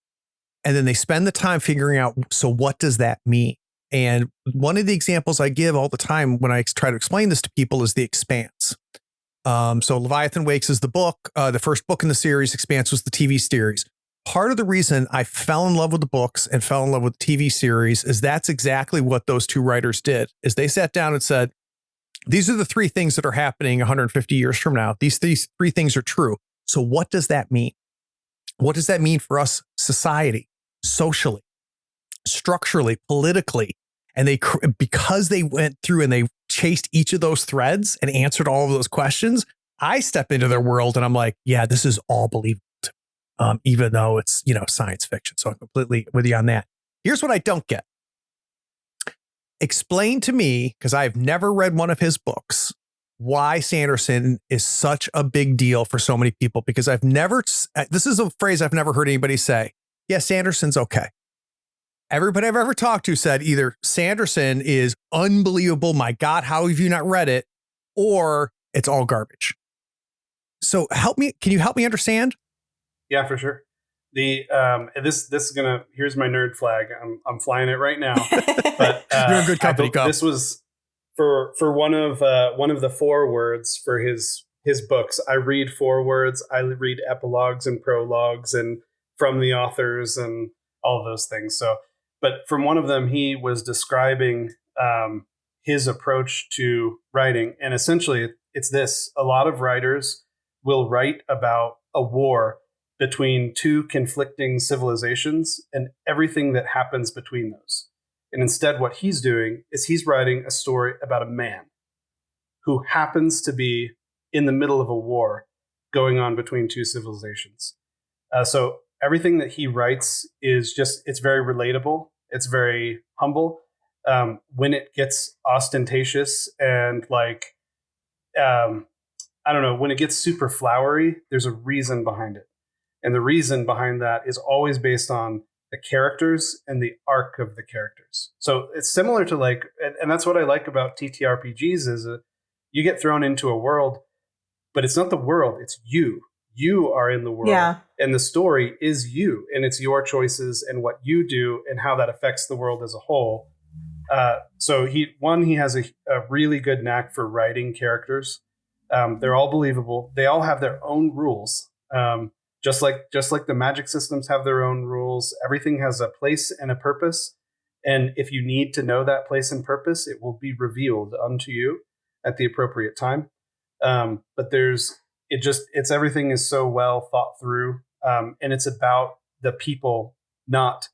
Speaker 2: and then they spend the time figuring out, so what does that mean? And one of the examples I give all the time when I try to explain this to people is The Expanse. So Leviathan Wakes is the book, the first book in the series. Expanse was the TV series. Part of the reason I fell in love with the books and fell in love with the TV series is that's exactly what those 2 writers did, is they sat down and said, these are the 3 things that are happening 150 years from now. These 3 things are true. So what does that mean? What does that mean for us society, socially, structurally, politically? And because they went through and they chased each of those threads and answered all of those questions, I step into their world and I'm like, yeah, this is all believable, even though it's, science fiction. So I'm completely with you on that. Here's what I don't get. Explain to me, because I've never read one of his books, why Sanderson is such a big deal for so many people, because this is a phrase I've never heard anybody say. Yeah, Sanderson's okay. Everybody I've ever talked to said either Sanderson is unbelievable, my God, how have you not read it? Or it's all garbage. So can you help me understand?
Speaker 1: Yeah, for sure. This is here's my nerd flag. I'm flying it right now. But
Speaker 2: you're in good company.
Speaker 1: This was for one of the forewords for his books. I read forewords. I read epilogues and prologues and from the authors and all of those things. So, but from one of them, he was describing his approach to writing, and essentially, it's this: a lot of writers will write about a war between 2 conflicting civilizations and everything that happens between those. And instead, what he's doing is he's writing a story about a man who happens to be in the middle of a war going on between 2 civilizations. So everything that he writes is it's very relatable. It's very humble. When it gets ostentatious and when it gets super flowery, there's a reason behind it. And the reason behind that is always based on the characters and the arc of the characters. So it's similar to and that's what I like about TTRPGs is you get thrown into a world, but it's not the world, it's you. You are in the world. Yeah. And the story is you, and it's your choices and what you do and how that affects the world as a whole. So he has a really good knack for writing characters. They're all believable. They all have their own rules. Just like the magic systems have their own rules, everything has a place and a purpose. And if you need to know that place and purpose, it will be revealed unto you at the appropriate time. But everything is so well thought through. And it's about the people, not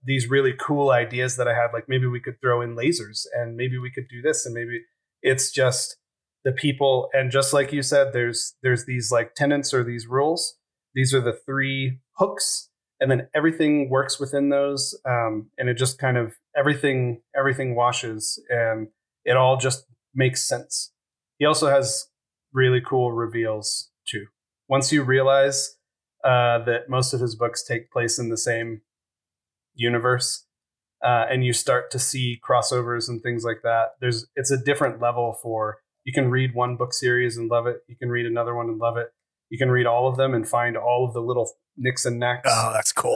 Speaker 1: these really cool ideas that I had. Like maybe we could throw in lasers and maybe we could do this. And maybe it's just the people. And just like you said, there's these tenets or these rules. These are the 3 hooks, and then everything works within those. And it just kind of everything washes, and it all just makes sense. He also has really cool reveals too. Once you realize that most of his books take place in the same universe, and you start to see crossovers and things like that, it's a different level for. You can read one book series and love it. You can read another one and love it. You can read all of them and find all of the little nicks and knacks.
Speaker 2: Oh, that's cool.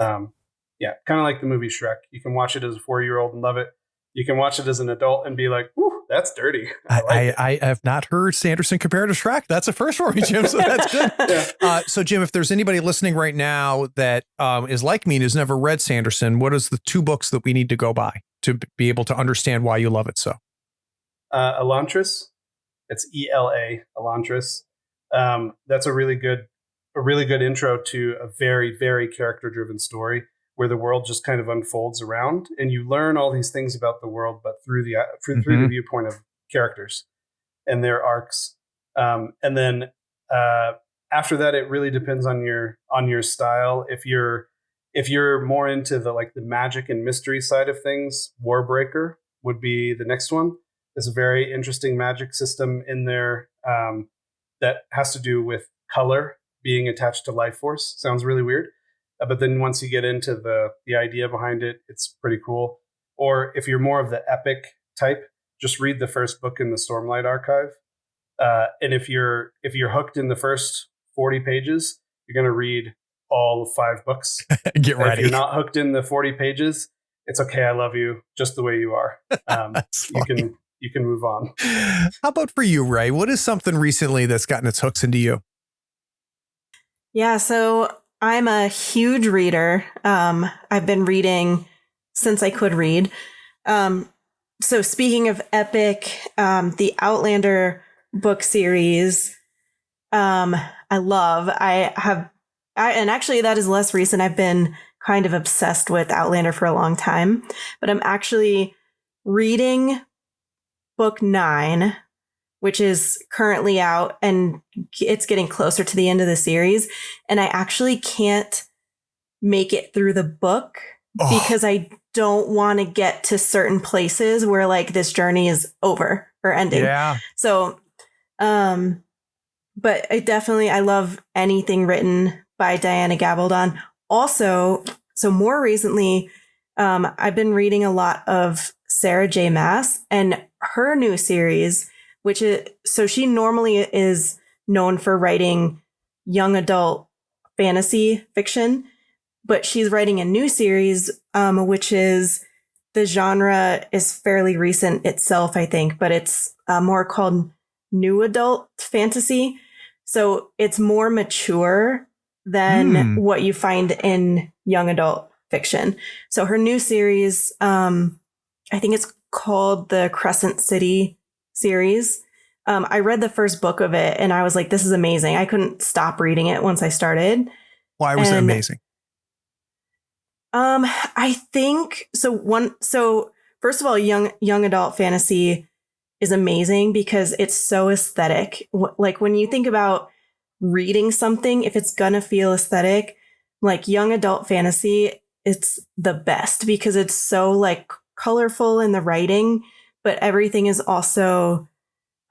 Speaker 1: Yeah, kind of like the movie Shrek. You can watch it as a 4-year-old and love it. You can watch it as an adult and be like, "Ooh, that's dirty."
Speaker 2: I have not heard Sanderson compared to Shrek. That's a first for me, Jim. So that's good.
Speaker 1: Yeah.
Speaker 2: So, Jim, if there's anybody listening right now that is like me and has never read Sanderson, what is the 2 books that we need to go by to be able to understand why you love it so?
Speaker 1: Elantris. It's ELA, Elantris. That's a really good intro to a very, very character-driven story where the world just kind of unfolds around, and you learn all these things about the world, but through the viewpoint of characters and their arcs. And then after that, it really depends on your style. If you're more into the magic and mystery side of things, Warbreaker would be the next one. There's a very interesting magic system in there that has to do with color being attached to life force. Sounds really weird. But then once you get into the idea behind it, it's pretty cool. Or if you're more of the epic type, just read the first book in the Stormlight Archive. And if you're hooked in the first 40 pages, you're going to read all 5 books.
Speaker 2: Get ready.
Speaker 1: If you're not hooked in the 40 pages, it's okay. I love you just the way you are. You can move on.
Speaker 2: How about for you, Ray? What is something recently that's gotten its hooks into you?
Speaker 4: Yeah, so I'm a huge reader. I've been reading since I could read. So speaking of epic, the Outlander book series, and actually that is less recent. I've been kind of obsessed with Outlander for a long time, but I'm actually reading book 9, which is currently out, and it's getting closer to the end of the series. And I actually can't make it through the book because I don't want to get to certain places where this journey is over or ending.
Speaker 2: Yeah.
Speaker 4: So, but I love anything written by Diana Gabaldon. Also, so more recently, I've been reading a lot of Sarah J. Maas and her new series, so she normally is known for writing young adult fantasy fiction, but she's writing a new series, which is, the genre is fairly recent itself, I think, but it's more called new adult fantasy. So it's more mature than what you find in young adult fiction. So her new series, I think it's called the Crescent City series. I read the first book of it and I was like, this is amazing. I couldn't stop reading it once I started.
Speaker 2: Why was it amazing?
Speaker 4: I think so first of all, young adult fantasy is amazing because it's so aesthetic. Like when you think about reading something, if it's gonna feel aesthetic, like young adult fantasy, it's the best because it's so colorful in the writing, but everything is also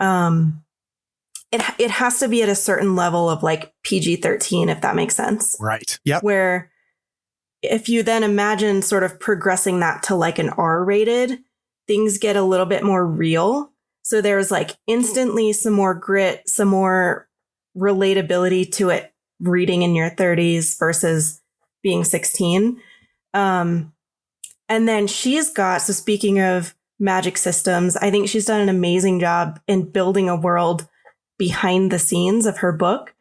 Speaker 4: it has to be at a certain level of PG-13, if that makes sense.
Speaker 2: Right. Yep.
Speaker 4: Where if you then imagine sort of progressing that to an R-rated, things get a little bit more real. So there's instantly some more grit, some more relatability to it reading in your 30s versus being 16. And then so speaking of magic systems, I think she's done an amazing job in building a world behind the scenes of her book.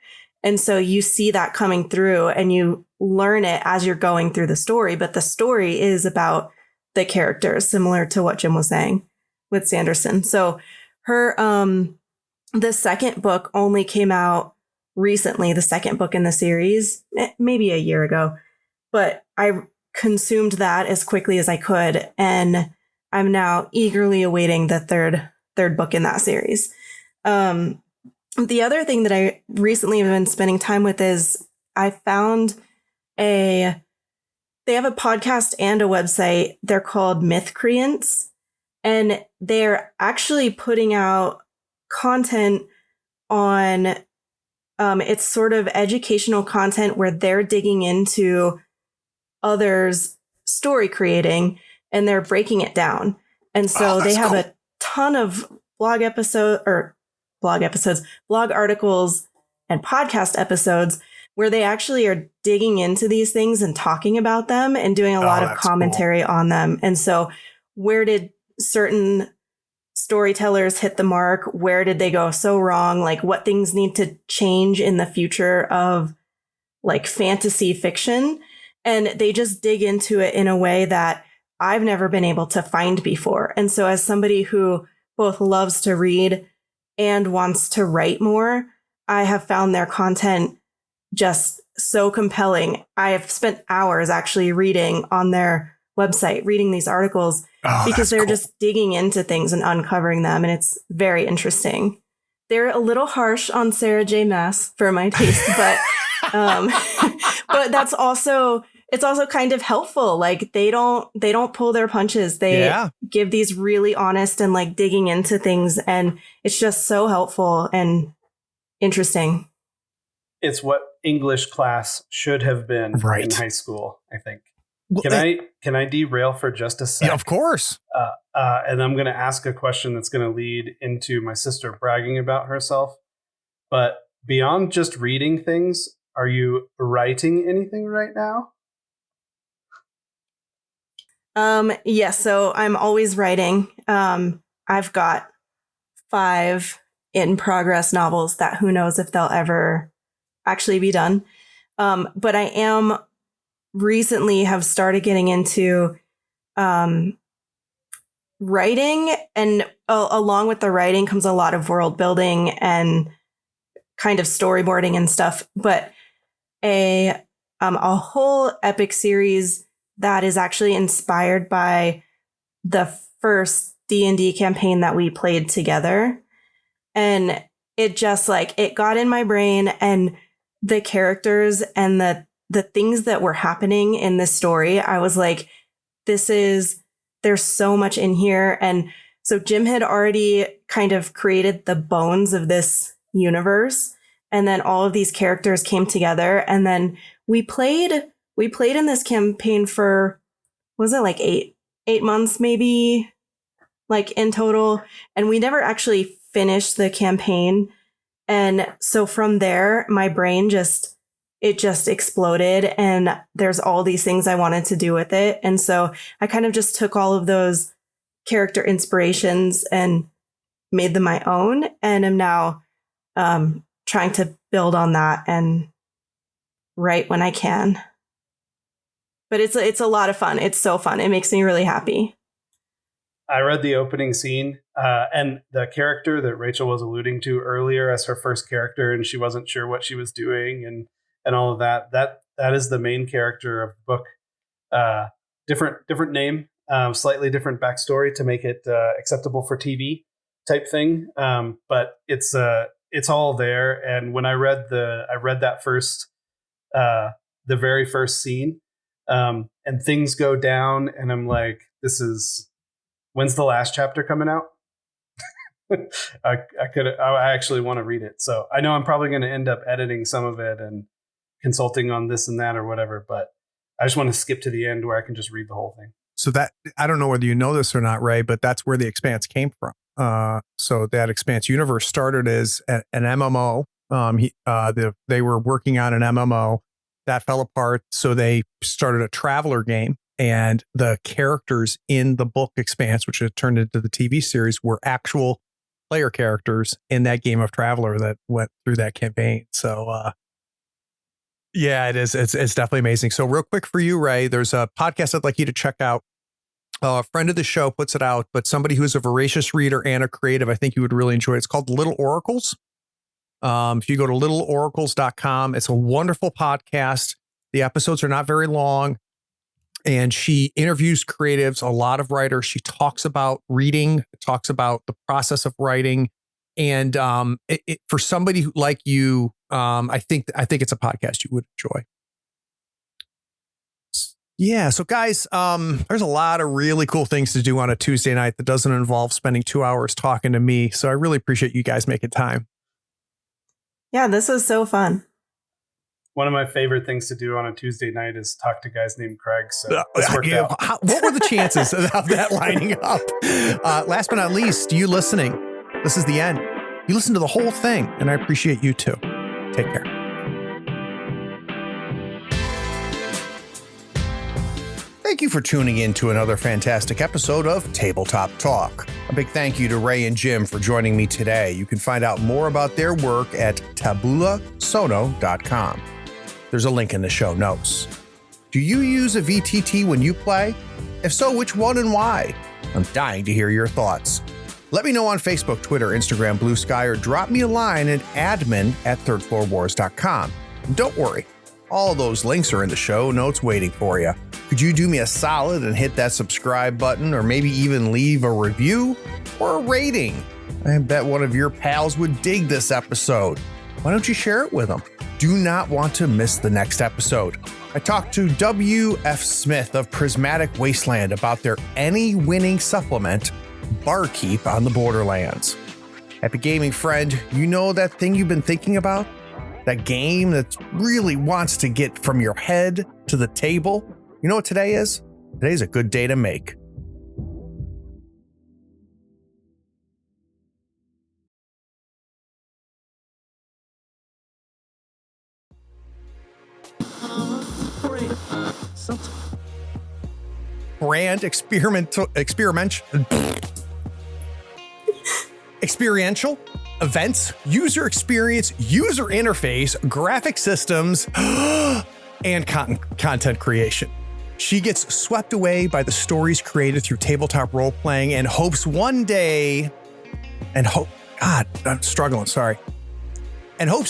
Speaker 4: And so you see that coming through and you learn it as you're going through the story. But the story is about the characters, similar to what Jim was saying with Sanderson. So her, the second book only came out recently, the second book in the series, maybe a year ago, but I consumed that as quickly as I could. And I'm now eagerly awaiting the third book in that series. The other thing that I recently have been spending time with is I found they have a podcast and a website. They're called Mythcreants, and they're actually putting out content on, it's sort of educational content where they're digging into others' story creating and they're breaking it down. And so they have a ton of blog articles and podcast episodes where they actually are digging into these things and talking about them and doing a lot of commentary on them. And so where did certain storytellers hit the mark? Where did they go so wrong? Like what things need to change in the future of like fantasy fiction? And they just dig into it in a way that I've never been able to find before. And so as somebody who both loves to read and wants to write more, I have found their content just so compelling. I have spent hours actually reading on their website, reading these articles because they're just digging into things and uncovering them. And it's very interesting. They're a little harsh on Sarah J. Maas for my taste, but but it's also kind of helpful. Like they don't pull their punches. They give these really honest and like digging into things. And it's just so helpful and interesting.
Speaker 1: It's what English class should have been in high school, I think. Can I derail for just a sec?
Speaker 2: Yeah, of course.
Speaker 1: And I'm going to ask a question that's going to lead into my sister bragging about herself. But beyond just reading things, are you writing anything right now?
Speaker 4: Yes. So I'm always writing. I've got 5 in progress novels that who knows if they'll ever actually be done. But I am recently have started getting into writing, and along with the writing comes a lot of world building and kind of storyboarding and stuff. But a whole epic series that is actually inspired by the first D&D campaign that we played together. And it just like, it got in my brain, and the characters and the things that were happening in this story, I was like, there's so much in here. And so Jim had already kind of created the bones of this universe. And then all of these characters came together, and then we played in this campaign for, was it like 8 months, maybe, like in total. And we never actually finished the campaign. And so from there, my brain just exploded, and there's all these things I wanted to do with it. And so I kind of just took all of those character inspirations and made them my own, and am now trying to build on that and write when I can. But it's a lot of fun. It's so fun. It makes me really happy.
Speaker 1: I read the opening scene, and the character that Raychel was alluding to earlier as her first character, and she wasn't sure what she was doing and all of that. That is the main character of the book. Different name, slightly different backstory to make it acceptable for TV type thing. But it's all there. And when I read that first, the very first scene, and things go down, and I'm like, when's the last chapter coming out? I actually want to read it. So I know I'm probably going to end up editing some of it and consulting on this and that or whatever, but I just want to skip to the end where I can just read the whole thing.
Speaker 2: So that, I don't know whether you know this or not, Ray, but that's where the Expanse came from. So that Expanse universe started as an MMO. They were working on an MMO that fell apart. So they started a Traveler game. And the characters in the book Expanse, which had turned into the TV series, were actual player characters in that game of Traveler that went through that campaign. So, yeah, it is. It's definitely amazing. So real quick for you, Ray, there's a podcast I'd like you to check out. A friend of the show puts it out, but somebody who's a voracious reader and a creative, I think you would really enjoy it. It's called Little Oracles. If you go to littleoracles.com, it's a wonderful podcast. The episodes are not very long. And she interviews creatives, a lot of writers. She talks about reading, talks about the process of writing. And for somebody like you, I think it's a podcast you would enjoy. Yeah. So guys, there's a lot of really cool things to do on a Tuesday night that doesn't involve spending 2 hours talking to me. So I really appreciate you guys making time.
Speaker 4: Yeah, this was so fun.
Speaker 1: One of my favorite things to do on a Tuesday night is talk to guys named Craig. So this worked out.
Speaker 2: What were the chances of that lining up? Last but not least, you listening. This is the end. You listen to the whole thing, and I appreciate you too. Take care. Thank you for tuning in to another fantastic episode of Tabletop Talk. A big thank you to Ray and Jim for joining me today. You can find out more about their work at tabulasono.com. There's a link in the show notes. Do you use a VTT when you play? If so, which one and why? I'm dying to hear your thoughts. Let me know on Facebook, Twitter, Instagram, Blue Sky, or drop me a line at admin@thirdfloorwars.com. And don't worry, all those links are in the show notes waiting for you. Could you do me a solid and hit that subscribe button, or maybe even leave a review or a rating? I bet one of your pals would dig this episode. Why don't you share it with them? Do not want to miss the next episode. I talked to W.F. Smith of Prismatic Wasteland about their any-winning supplement, Barkeep on the Borderlands. Happy gaming, friend. You know that thing you've been thinking about? That game that really wants to get from your head to the table? You know what today is? Today's a good day to make. Brand experiential events, user experience, user interface, graphic systems, and content creation. She gets swept away by the stories created through tabletop role-playing and hopes one day, and hopes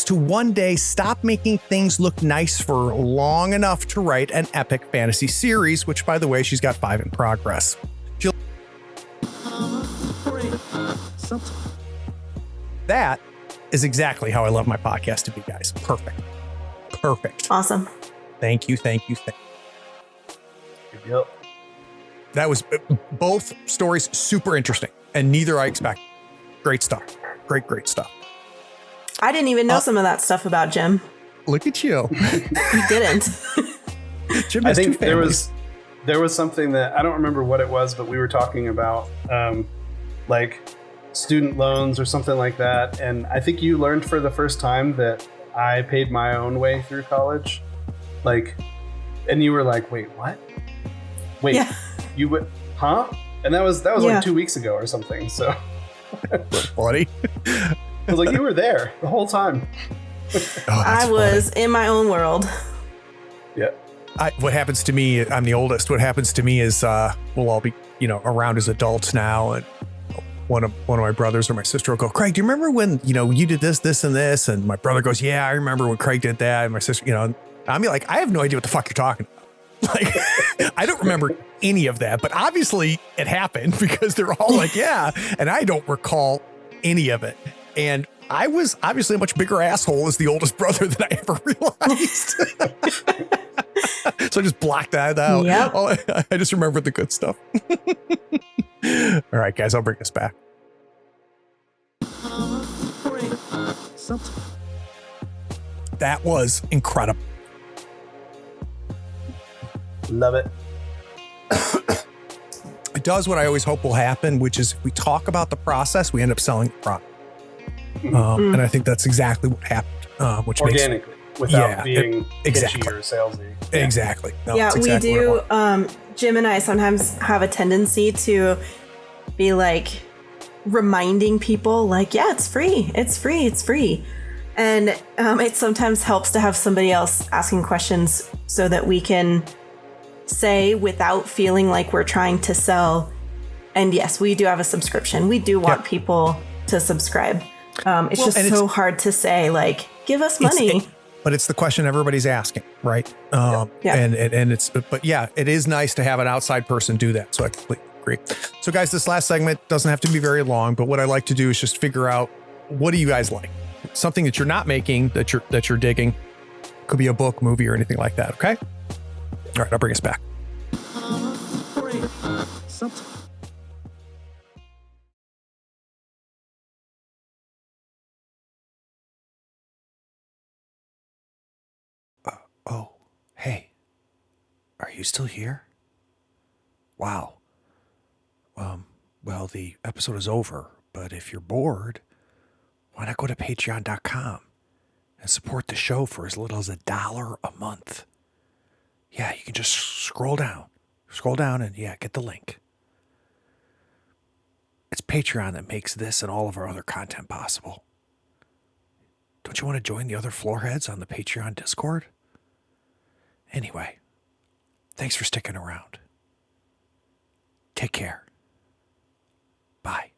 Speaker 2: to one day stop making things look nice for long enough to write an epic fantasy series, which, by the way, she's got 5 in progress. That is exactly how I love my podcast to be, guys. Perfect.
Speaker 4: Awesome.
Speaker 2: Thank you.
Speaker 1: Yep.
Speaker 2: That was both stories super interesting, and neither I expect. Great stuff. Great stuff.
Speaker 4: I didn't even know some of that stuff about Jim.
Speaker 2: Look at you.
Speaker 4: You didn't.
Speaker 2: Jim
Speaker 1: I
Speaker 2: has
Speaker 1: think
Speaker 2: two families.
Speaker 1: there was something that I don't remember what it was, but we were talking about like student loans or something like that. And I think you learned for the first time that I paid my own way through college. And you were like, wait, what? Wait,
Speaker 4: Yeah.
Speaker 1: you would, huh? And that was
Speaker 4: Yeah.
Speaker 1: like 2 weeks ago or something. So
Speaker 2: Buddy.
Speaker 1: I was like, you were there the whole time.
Speaker 4: I was in my own world.
Speaker 1: Yeah.
Speaker 2: What happens to me, I'm the oldest. What happens to me is we'll all be, around as adults now. And one of my brothers or my sister will go, Craig, do you remember when, you did this, and this? And my brother goes, yeah, I remember when Craig did that. And my sister, I'll be like, I have no idea what the fuck you're talking about. Like, I don't remember any of that, but obviously it happened because they're all like, yeah. And I don't recall any of it. And I was obviously a much bigger asshole as the oldest brother than I ever realized. So I just blocked that out.
Speaker 4: Yep.
Speaker 2: I just remember the good stuff. All right, guys, I'll bring this back. That was incredible.
Speaker 1: Love it.
Speaker 2: It does what I always hope will happen, which is if we talk about the process, we end up selling the product. And I think that's exactly what happened, which
Speaker 1: Organically, without being
Speaker 2: exactly.
Speaker 1: pitchy or salesy.
Speaker 2: Exactly. No,
Speaker 4: Yeah,
Speaker 2: it's exactly
Speaker 4: we do.
Speaker 2: what it was.
Speaker 4: Jim and I sometimes have a tendency to be like reminding people, like, yeah, it's free. And it sometimes helps to have somebody else asking questions so that we can say without feeling like we're trying to sell. And yes, we do have a subscription. We do want people to subscribe. It's just so hard to say, like, give us money.
Speaker 2: But it's the question everybody's asking, right? And it is nice to have an outside person do that. So I completely agree. So guys, this last segment doesn't have to be very long, but what I like to do is just figure out, what do you guys like? Something that you're not making that you're digging. Could be a book, movie, or anything like that. Okay. All right, I'll bring us back. Oh, hey, are you still here? Wow. Well, the episode is over, but if you're bored, why not go to patreon.com and support the show for as little as $1 a month? Yeah, you can just scroll down, Scroll down and get the link. It's Patreon that makes this and all of our other content possible. Don't you want to join the other floorheads on the Patreon Discord? Anyway, thanks for sticking around. Take care. Bye.